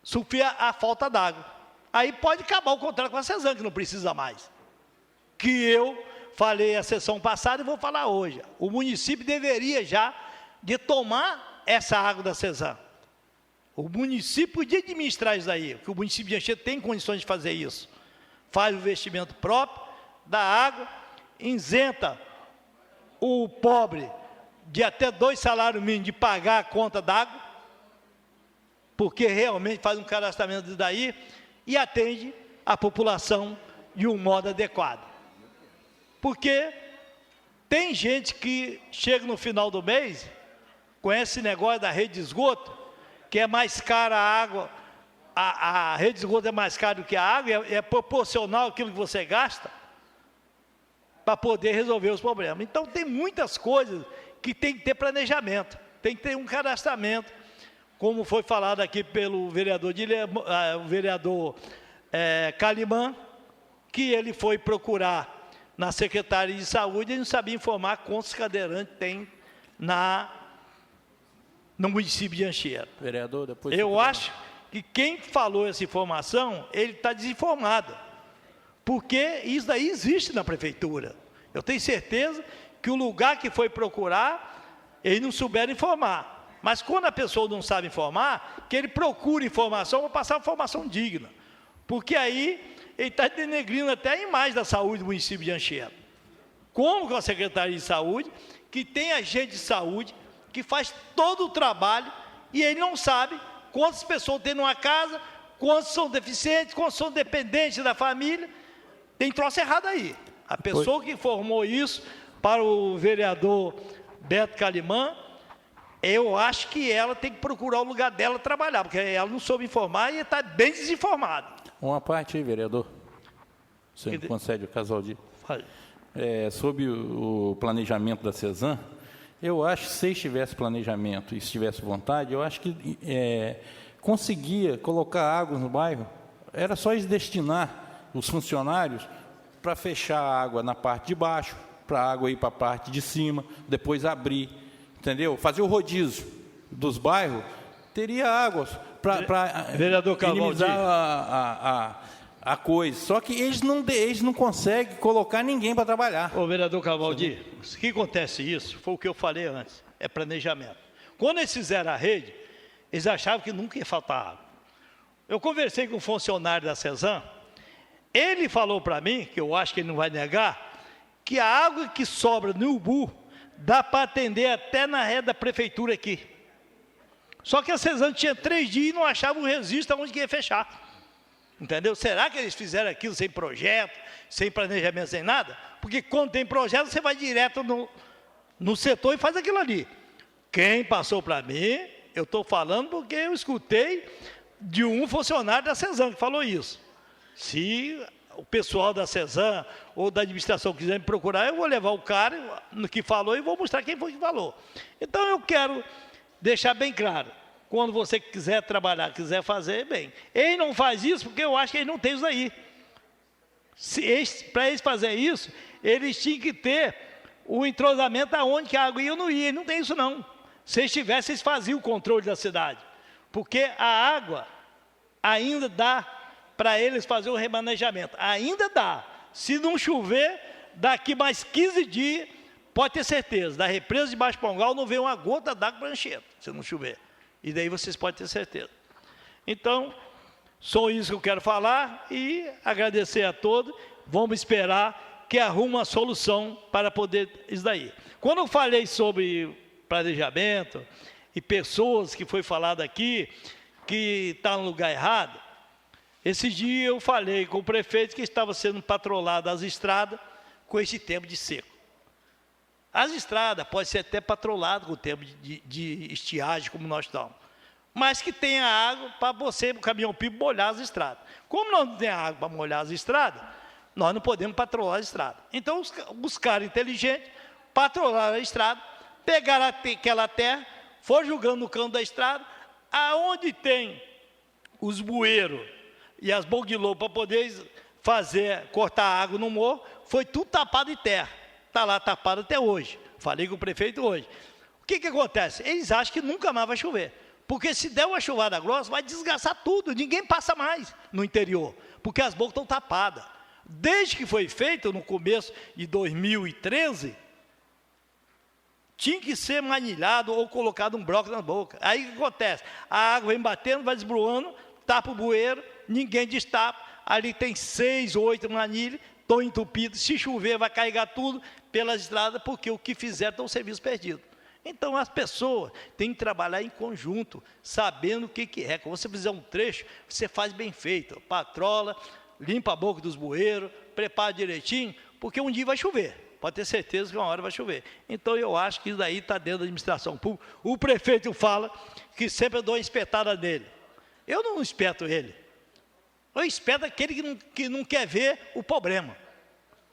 suprir a falta d'água. Aí pode acabar o contrato com a CESAM, que não precisa mais. Que eu falei a sessão passada e vou falar hoje. O município deveria já de tomar essa água da CESAM. O município podia administrar isso aí, porque o município de Anchieta tem condições de fazer isso. Faz o investimento próprio da água, isenta o pobre de até 2 salários mínimos de pagar a conta d'água, porque realmente faz um cadastramento daí e atende a população de um modo adequado. Porque tem gente que chega no final do mês, com esse negócio da rede de esgoto, que é mais cara a água, a rede de esgoto é mais cara do que a água, é proporcional àquilo que você gasta, para poder resolver os problemas. Então tem muitas coisas que tem que ter planejamento, tem que ter um cadastramento, como foi falado aqui pelo vereador, Calimã, que ele foi procurar na Secretaria de Saúde e não sabia informar quantos cadeirantes tem no município de Anchieta. Vereador, depois... Eu acho que quem falou essa informação, ele está desinformado, porque isso daí existe na prefeitura. Eu tenho certeza que o lugar que foi procurar, eles não souberam informar. Mas quando a pessoa não sabe informar, que ele procura informação para passar informação digna. Porque aí ele está denegrindo até a imagem da saúde do município de Anchieta. Como com a Secretaria de Saúde, que tem agente de saúde, que faz todo o trabalho, e ele não sabe quantas pessoas tem numa casa, quantos são deficientes, quantos são dependentes da família. Tem troço errado aí. A pessoa que informou isso para o vereador Beto Calimã, eu acho que ela tem que procurar o lugar dela trabalhar, porque ela não soube informar e está bem desinformada. Uma parte aí, vereador. Você me concede o Casaldi. Sobre o planejamento da CESAM, eu acho que se tivesse planejamento e se tivesse vontade, eu acho que conseguia colocar água no bairro, era só eles destinar os funcionários para fechar a água na parte de baixo, para a água ir para a parte de cima, depois abrir, entendeu? Fazer o rodízio dos bairros, teria água para minimizar a coisa. Só que eles não conseguem colocar ninguém para trabalhar. Ô, vereador Cavaldi, o que acontece isso? Foi o que eu falei antes, é planejamento. Quando eles fizeram a rede, eles achavam que nunca ia faltar água. Eu conversei com um funcionário da CESAM, ele falou para mim, que eu acho que ele não vai negar, que a água que sobra no Ubu dá para atender até na rede da prefeitura aqui. Só que a CESAM tinha 3 dias e não achava o registro onde que ia fechar. Entendeu? Será que eles fizeram aquilo sem projeto, sem planejamento, sem nada? Porque quando tem projeto, você vai direto no setor e faz aquilo ali. Quem passou para mim, eu estou falando porque eu escutei de um funcionário da CESAM que falou isso. Se o pessoal da CESAM ou da administração quiser me procurar, eu vou levar o cara no que falou e vou mostrar quem foi que falou. Então eu quero deixar bem claro, quando você quiser trabalhar, quiser fazer, bem. Ele não faz isso porque eu acho que ele não tem isso aí. Para eles fazerem isso, eles tinham que ter o entrosamento aonde que a água ia ou não ia. Ele não tem isso não. Se eles tivessem, eles faziam o controle da cidade. Porque a água ainda dá para eles fazer o remanejamento. Ainda dá. Se não chover, daqui mais 15 dias, pode ter certeza, da represa de Baixo Pongal não vem uma gota d'água para encher, se não chover. E daí vocês podem ter certeza. Então, só isso que eu quero falar e agradecer a todos. Vamos esperar que arrume uma solução para poder isso daí. Quando eu falei sobre planejamento e pessoas que foi falado aqui, que está no lugar errado, esse dia eu falei com o prefeito que estava sendo patrolado as estradas com esse tempo de seco. As estradas podem ser até patroladas com o tempo de estiagem, como nós estamos. Mas que tenha água para você, o caminhão-pipo, molhar as estradas. Como nós não temos água para molhar as estradas, nós não podemos patrolar as estradas. Então, os caras inteligentes patrolaram a estrada, pegaram aquela terra, foram jogando no canto da estrada, aonde tem os bueiros e as boguilô para poder cortar a água no morro, foi tudo tapado de terra. Está lá tapado até hoje. Falei com o prefeito hoje. O que acontece? Eles acham que nunca mais vai chover. Porque se der uma chuvada grossa, vai desgastar tudo. Ninguém passa mais no interior. Porque as bocas estão tapadas. Desde que foi feito, no começo de 2013, tinha que ser manilhado ou colocado um bloco na boca. Aí o que acontece? A água vem batendo, vai desbruando, tapa o bueiro, ninguém destapa. Ali tem 6 ou 8 manilhas, estão entupidos. Se chover, vai carregar tudo pelas estradas, porque o que fizeram está um serviço perdido. Então, as pessoas têm que trabalhar em conjunto, sabendo o que é. Quando você fizer um trecho, você faz bem feito. Patrola, limpa a boca dos bueiros, prepara direitinho, porque um dia vai chover. Pode ter certeza que uma hora vai chover. Então, eu acho que isso daí está dentro da administração pública. O prefeito fala que sempre eu dou uma espetada nele. Eu não espeto ele. Eu espeto aquele que não quer ver o problema.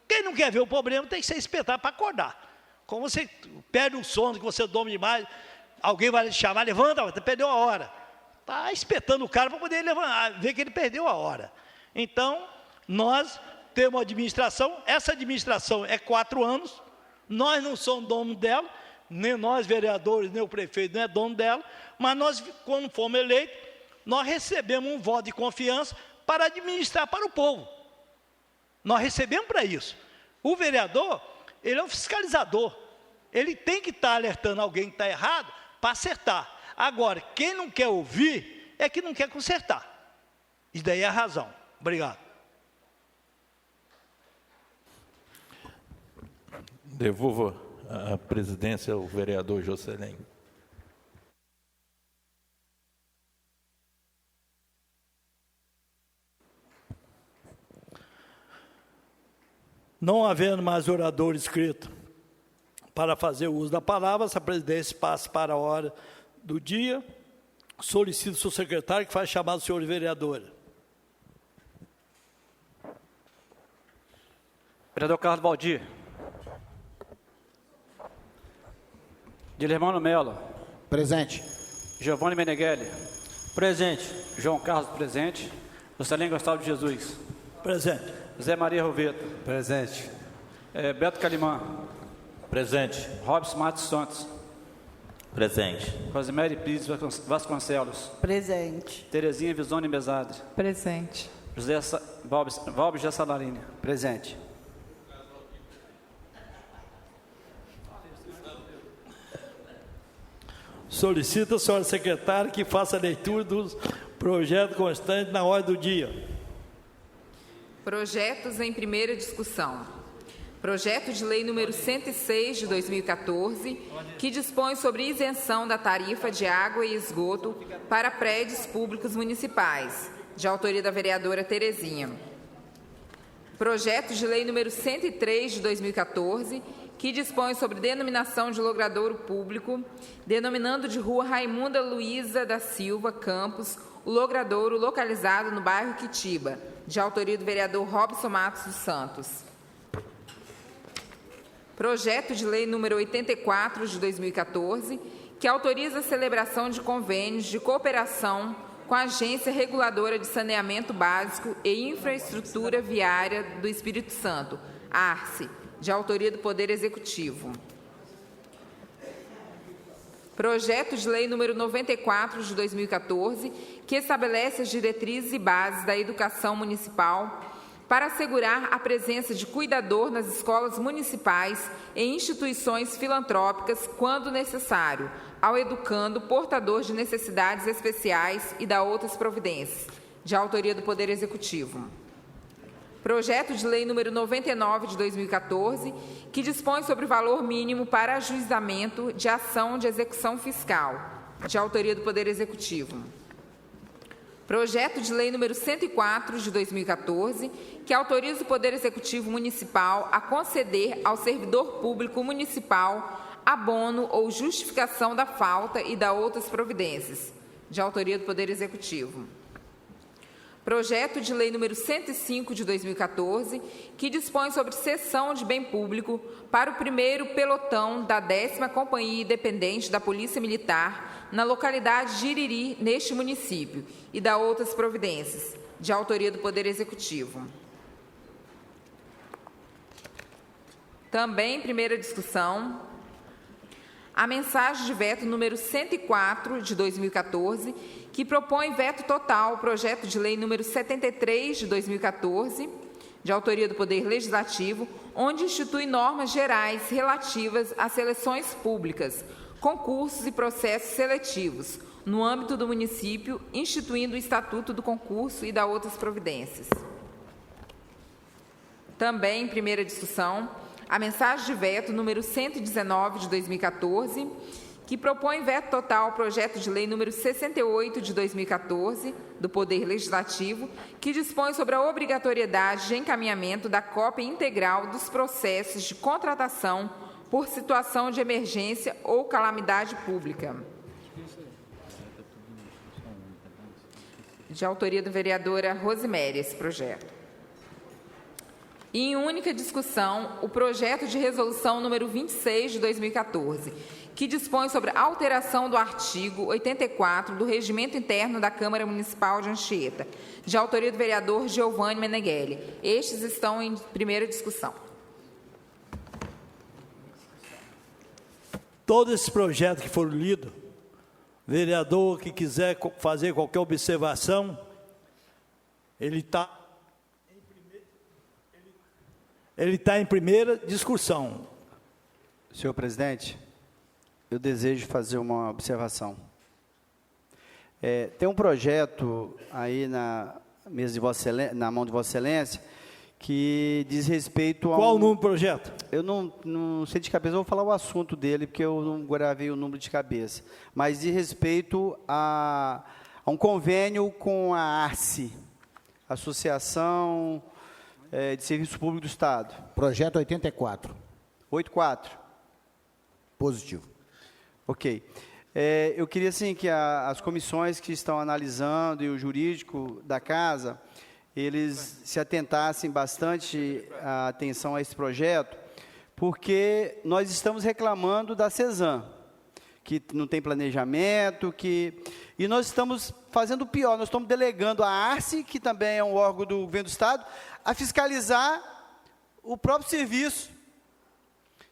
Quem não quer ver o problema tem que ser espetado para acordar. Quando você perde o sono, que você dorme demais, alguém vai te chamar, levanta, você perdeu a hora. Está espetando o cara para poder levantar, ver que ele perdeu a hora. Então, nós temos uma administração, essa administração é 4 anos, nós não somos dono dela, nem nós vereadores, nem o prefeito não é dono dela, mas nós, quando fomos eleitos, nós recebemos um voto de confiança para administrar para o povo. Nós recebemos para isso. O vereador, ele é um fiscalizador. Ele tem que estar alertando alguém que está errado para acertar. Agora, quem não quer ouvir é que não quer consertar. E daí é a razão. Obrigado. Devolvo a presidência ao vereador Jocelyn. Não havendo mais orador inscrito para fazer o uso da palavra, essa presidência passa para a hora do dia. Solicito o seu secretário que faz chamar o senhor vereador. Vereador Carlos Baldi. Dilermano Melo. Presente. Giovanni Meneghelli. Presente. João Carlos, presente. Juscelino Gustavo de Jesus. Presente. Zé Maria Roveta. Presente. Beto Calimã. Presente. Robson Matos Santos. Presente. Rosemary Pires Vasconcelos. Presente. Terezinha Visoni Mesadre. Presente. Valber Jassalarini. Presente. Solicita a senhora secretária que faça a leitura dos projetos constantes na ordem do dia. Projetos em primeira discussão. Projeto de lei número 106 de 2014, que dispõe sobre isenção da tarifa de água e esgoto para prédios públicos municipais, de autoria da vereadora Terezinha. Projeto de lei número 103 de 2014, que dispõe sobre denominação de logradouro público, denominando de rua Raimunda Luiza da Silva Campos, o logradouro localizado no bairro Quitiba, de autoria do vereador Robson Matos dos Santos. Projeto de lei número 84 de 2014, que autoriza a celebração de convênios de cooperação com a Agência Reguladora de Saneamento Básico e Infraestrutura Viária do Espírito Santo, ARCE, de autoria do Poder Executivo. Projeto de lei número 94 de 2014, que estabelece as diretrizes e bases da educação municipal para assegurar a presença de cuidador nas escolas municipais e instituições filantrópicas, quando necessário, ao educando portador de necessidades especiais e da outras providências, de autoria do Poder Executivo. Projeto de lei número 99 de 2014, que dispõe sobre valor mínimo para ajuizamento de ação de execução fiscal, de autoria do Poder Executivo. Projeto de lei número 104 de 2014, que autoriza o Poder Executivo Municipal a conceder ao servidor público municipal abono ou justificação da falta e da outras providências, de autoria do Poder Executivo. Projeto de lei número 105 de 2014, que dispõe sobre cessão de bem público para o 1º pelotão da 10ª Companhia Independente da Polícia Militar na localidade de Iriri, neste município, e da outras providências, de autoria do Poder Executivo. Também em primeira discussão, a mensagem de veto número 104 de 2014, que propõe veto total ao projeto de lei número 73 de 2014, de autoria do Poder Legislativo, onde institui normas gerais relativas a seleções públicas, concursos e processos seletivos, no âmbito do município, instituindo o Estatuto do Concurso e da outras providências. Também em primeira discussão, a mensagem de veto número 119 de 2014, que propõe veto total ao projeto de lei número 68 de 2014, do Poder Legislativo, que dispõe sobre a obrigatoriedade de encaminhamento da cópia integral dos processos de contratação por situação de emergência ou calamidade pública. De autoria da vereadora Rosemary, esse projeto. E em única discussão, o projeto de resolução número 26 de 2014, que dispõe sobre a alteração do artigo 84 do Regimento Interno da Câmara Municipal de Anchieta, de autoria do vereador Giovanni Meneghelli. Estes estão em primeira discussão. Todos esses projetos que foram lidos, vereador que quiser fazer qualquer observação, ele está em primeira discussão. Senhor presidente, eu desejo fazer uma observação. Tem um projeto aí na mesa de Vossa Excelência, na mão de Vossa Excelência, que diz respeito a... Qual o número do projeto? Eu não sei de cabeça, eu vou falar o assunto dele, porque eu não gravei o número de cabeça. Mas diz respeito a um convênio com a ARCE, Associação de Serviço Público do Estado. Projeto 84. 84. Positivo. Ok. Eu queria, assim, que as comissões que estão analisando e o jurídico da casa, eles se atentassem bastante a atenção a esse projeto, porque nós estamos reclamando da CESAM, que não tem planejamento, e nós estamos fazendo o pior, nós estamos delegando a ARCE, que também é um órgão do governo do Estado, a fiscalizar o próprio serviço,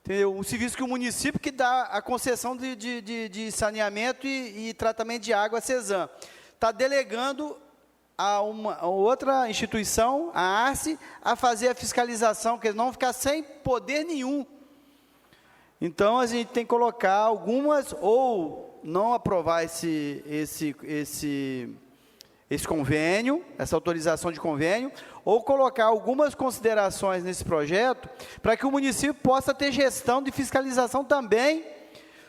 entendeu? Um serviço que o município que dá a concessão de saneamento e tratamento de água, a CESAM, está delegando a outra instituição, a ARCE, a fazer a fiscalização, que eles não vão ficar sem poder nenhum. Então, a gente tem que colocar algumas, ou não aprovar esse convênio, essa autorização de convênio, ou colocar algumas considerações nesse projeto, para que o município possa ter gestão de fiscalização também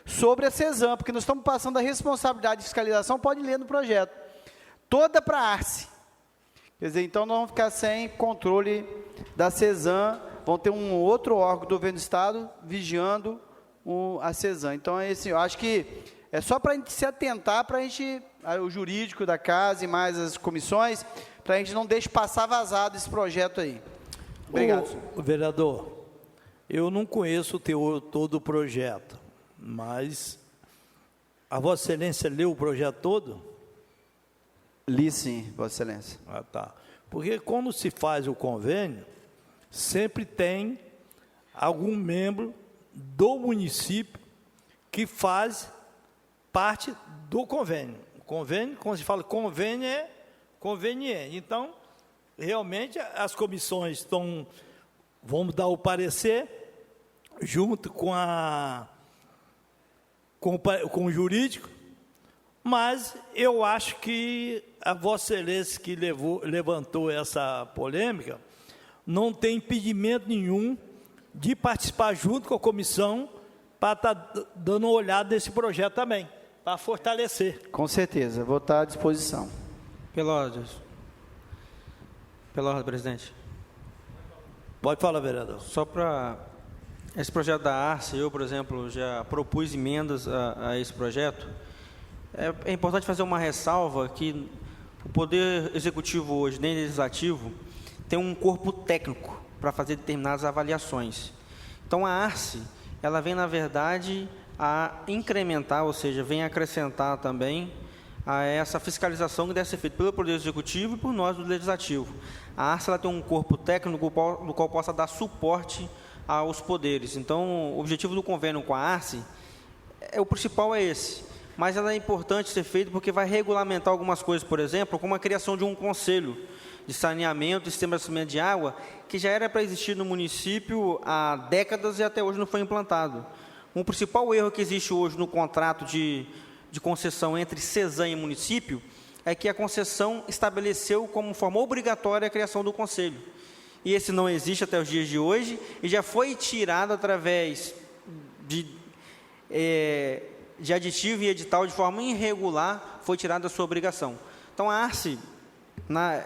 sobre a CESAM, porque nós estamos passando a responsabilidade de fiscalização, pode ler no projeto, toda para a ARCE. Quer dizer, então nós vamos ficar sem controle da CESAM, vão ter um outro órgão do governo do Estado vigiando a CESAM. Então, eu acho que é só para a gente se atentar, para a gente, o jurídico da casa e mais as comissões, para a gente não deixar passar vazado esse projeto aí. Obrigado. Vereador, eu não conheço todo o projeto, mas a Vossa Excelência leu o projeto todo? Li sim, Vossa Excelência. Ah, tá. Porque quando se faz o convênio, sempre tem algum membro do município que faz parte do convênio. Convênio, quando se fala convênio, é conveniente. Então, realmente, as comissões vão dar o parecer junto com o jurídico, mas eu acho que a Vossa Excelência que levantou essa polêmica não tem impedimento nenhum de participar junto com a comissão para estar dando uma olhada nesse projeto também, para fortalecer. Com certeza, vou estar à disposição. Pela ordem, presidente. Pode falar, vereador. Só para esse projeto da ARCE, eu, por exemplo, já propus emendas a esse projeto. É importante fazer uma ressalva que o Poder Executivo hoje, nem Legislativo, tem um corpo técnico para fazer determinadas avaliações. Então, a ARCE, ela vem, na verdade, a incrementar, ou seja, vem acrescentar também a essa fiscalização que deve ser feita pelo Poder Executivo e por nós do Legislativo. A ARCE ela tem um corpo técnico no qual possa dar suporte aos poderes. Então, o objetivo do convênio com a ARCE, o principal é esse. Mas ela é importante ser feita porque vai regulamentar algumas coisas, por exemplo, como a criação de um conselho de saneamento e sistema de abastecimento de água, que já era para existir no município há décadas e até hoje não foi implantado. Um principal erro que existe hoje no contrato de concessão entre CESAM e município é que a concessão estabeleceu como forma obrigatória a criação do conselho. E esse não existe até os dias de hoje e já foi tirado através de aditivo e edital de forma irregular, foi tirada a sua obrigação. Então, a ARCE,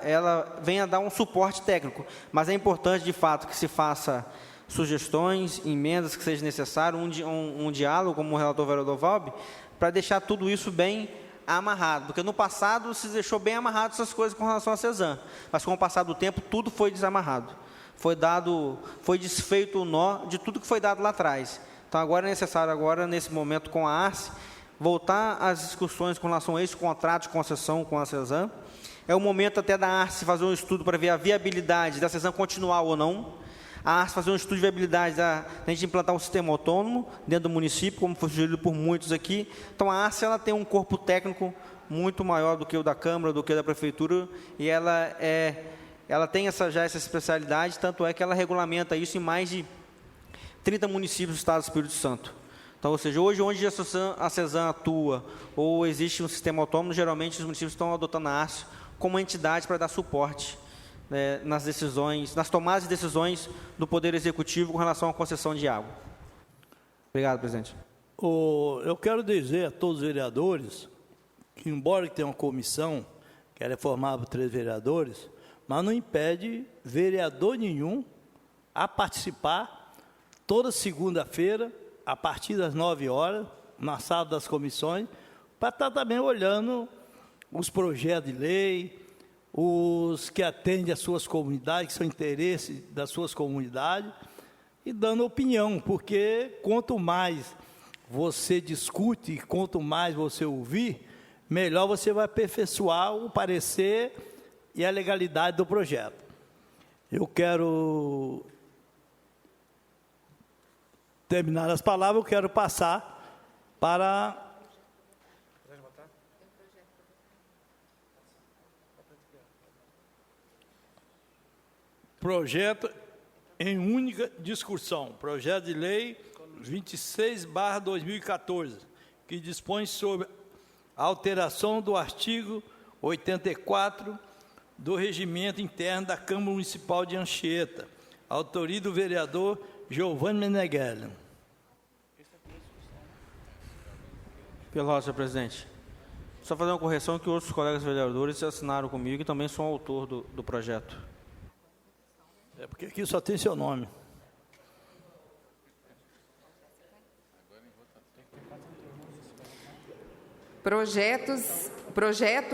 ela vem a dar um suporte técnico, mas é importante, de fato, que se faça sugestões, emendas que seja necessário, um diálogo, como o relator vereador Valbe, para deixar tudo isso bem amarrado, porque no passado se deixou bem amarrado essas coisas com relação à CESAM, mas com o passar do tempo tudo foi desamarrado, foi desfeito o nó de tudo que foi dado lá atrás. Então, agora é necessário, nesse momento com a ARCE, voltar às discussões com relação a esse contrato de concessão com a CESAM. É o momento até da ARCE fazer um estudo para ver a viabilidade da CESAM continuar ou não. A ARCE fazer um estudo de viabilidade da gente implantar um sistema autônomo dentro do município, como foi sugerido por muitos aqui. Então, a ARCE ela tem um corpo técnico muito maior do que o da Câmara, do que o da Prefeitura, e ela tem já essa especialidade, tanto é que ela regulamenta isso em mais de 30 municípios do Estado do Espírito Santo. Então, ou seja, hoje, onde a CESAM atua, ou existe um sistema autônomo, geralmente os municípios estão adotando a ARCE como entidade para dar suporte nas decisões, nas tomadas de decisões do Poder Executivo com relação à concessão de água. Obrigado, presidente. Eu quero dizer a todos os vereadores que, embora tenha uma comissão, que ela é formada por 3 vereadores, mas não impede vereador nenhum a participar toda segunda-feira, a partir das 9 horas, na sala das comissões, para estar também olhando os projetos de lei, os que atendem às suas comunidades, que são interesse das suas comunidades, e dando opinião, porque quanto mais você discute, e quanto mais você ouvir, melhor você vai aperfeiçoar o parecer e a legalidade do projeto. Eu quero terminar as palavras, eu quero passar para... Projeto em única discussão, projeto de lei 26/2014, que dispõe sobre a alteração do artigo 84 do Regimento Interno da Câmara Municipal de Anchieta, autoria do vereador Giovanni Meneghelli. Pela ordem, senhor presidente. Só fazer uma correção que outros colegas vereadores assinaram comigo e também são autor do projeto. É porque aqui só tem seu nome. Projeto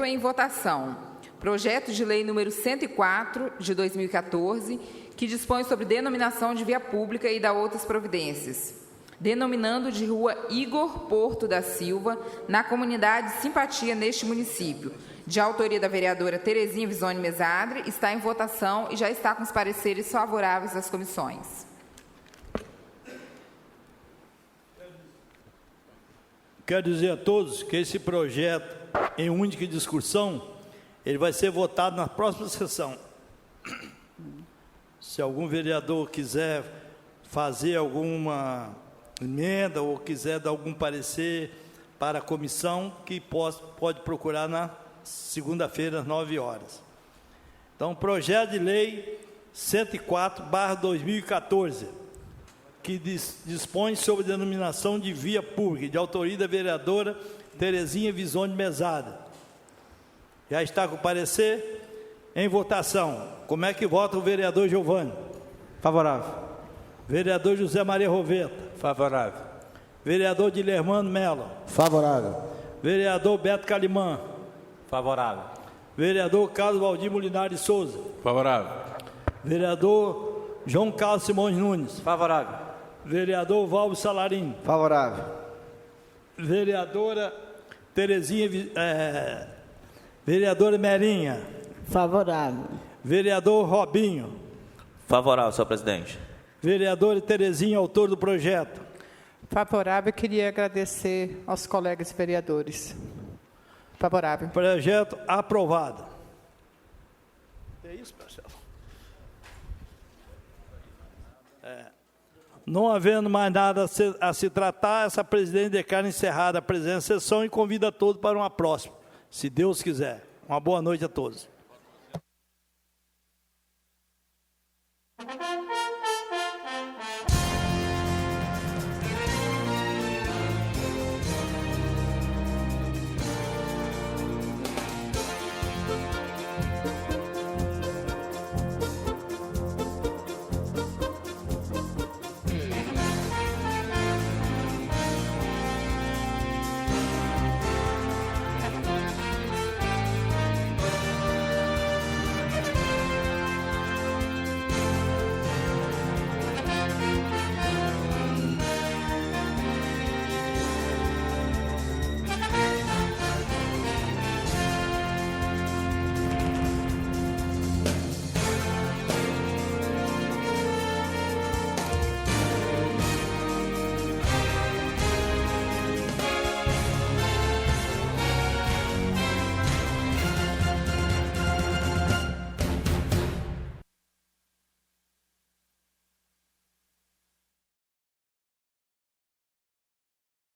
em votação. Projeto de lei número 104, de 2014, que dispõe sobre denominação de via pública e da outras providências. Denominando de rua Igor Porto da Silva, na comunidade Simpatia, neste município. De autoria da vereadora Terezinha Visoni Mesadre, está em votação e já está com os pareceres favoráveis das comissões. Quero dizer a todos que esse projeto, em única discussão, ele vai ser votado na próxima sessão. Se algum vereador quiser fazer alguma emenda ou quiser dar algum parecer para a comissão, que pode procurar na segunda-feira, às 9 horas. Então, projeto de lei 104/2014, que dispõe sobre a denominação de via pública, de autoria da vereadora Terezinha Visoni Mesadre. Já está com o parecer em votação. Como é que vota o vereador Giovanni? Favorável. Vereador José Maria Roveta? Favorável. Vereador Dilermano Mello? Favorável. Vereador Beto Calimã? Favorável. Vereador Carlos Valdir Molinari de Souza? Favorável. Vereador João Carlos Simões Nunes? Favorável. Vereador Valvo Salarim? Favorável. Vereadora Terezinha, vereadora Merinha? Favorável. Vereador Robinho? Favorável, senhor presidente. Vereadora Terezinha, autor do projeto? Favorável. Queria agradecer aos colegas vereadores. Favorável. Projeto aprovado. É isso, Marcelo? Não havendo mais nada a se tratar, essa presidente declara encerrada a presente sessão e convida todos para uma próxima, se Deus quiser. Uma boa noite a todos.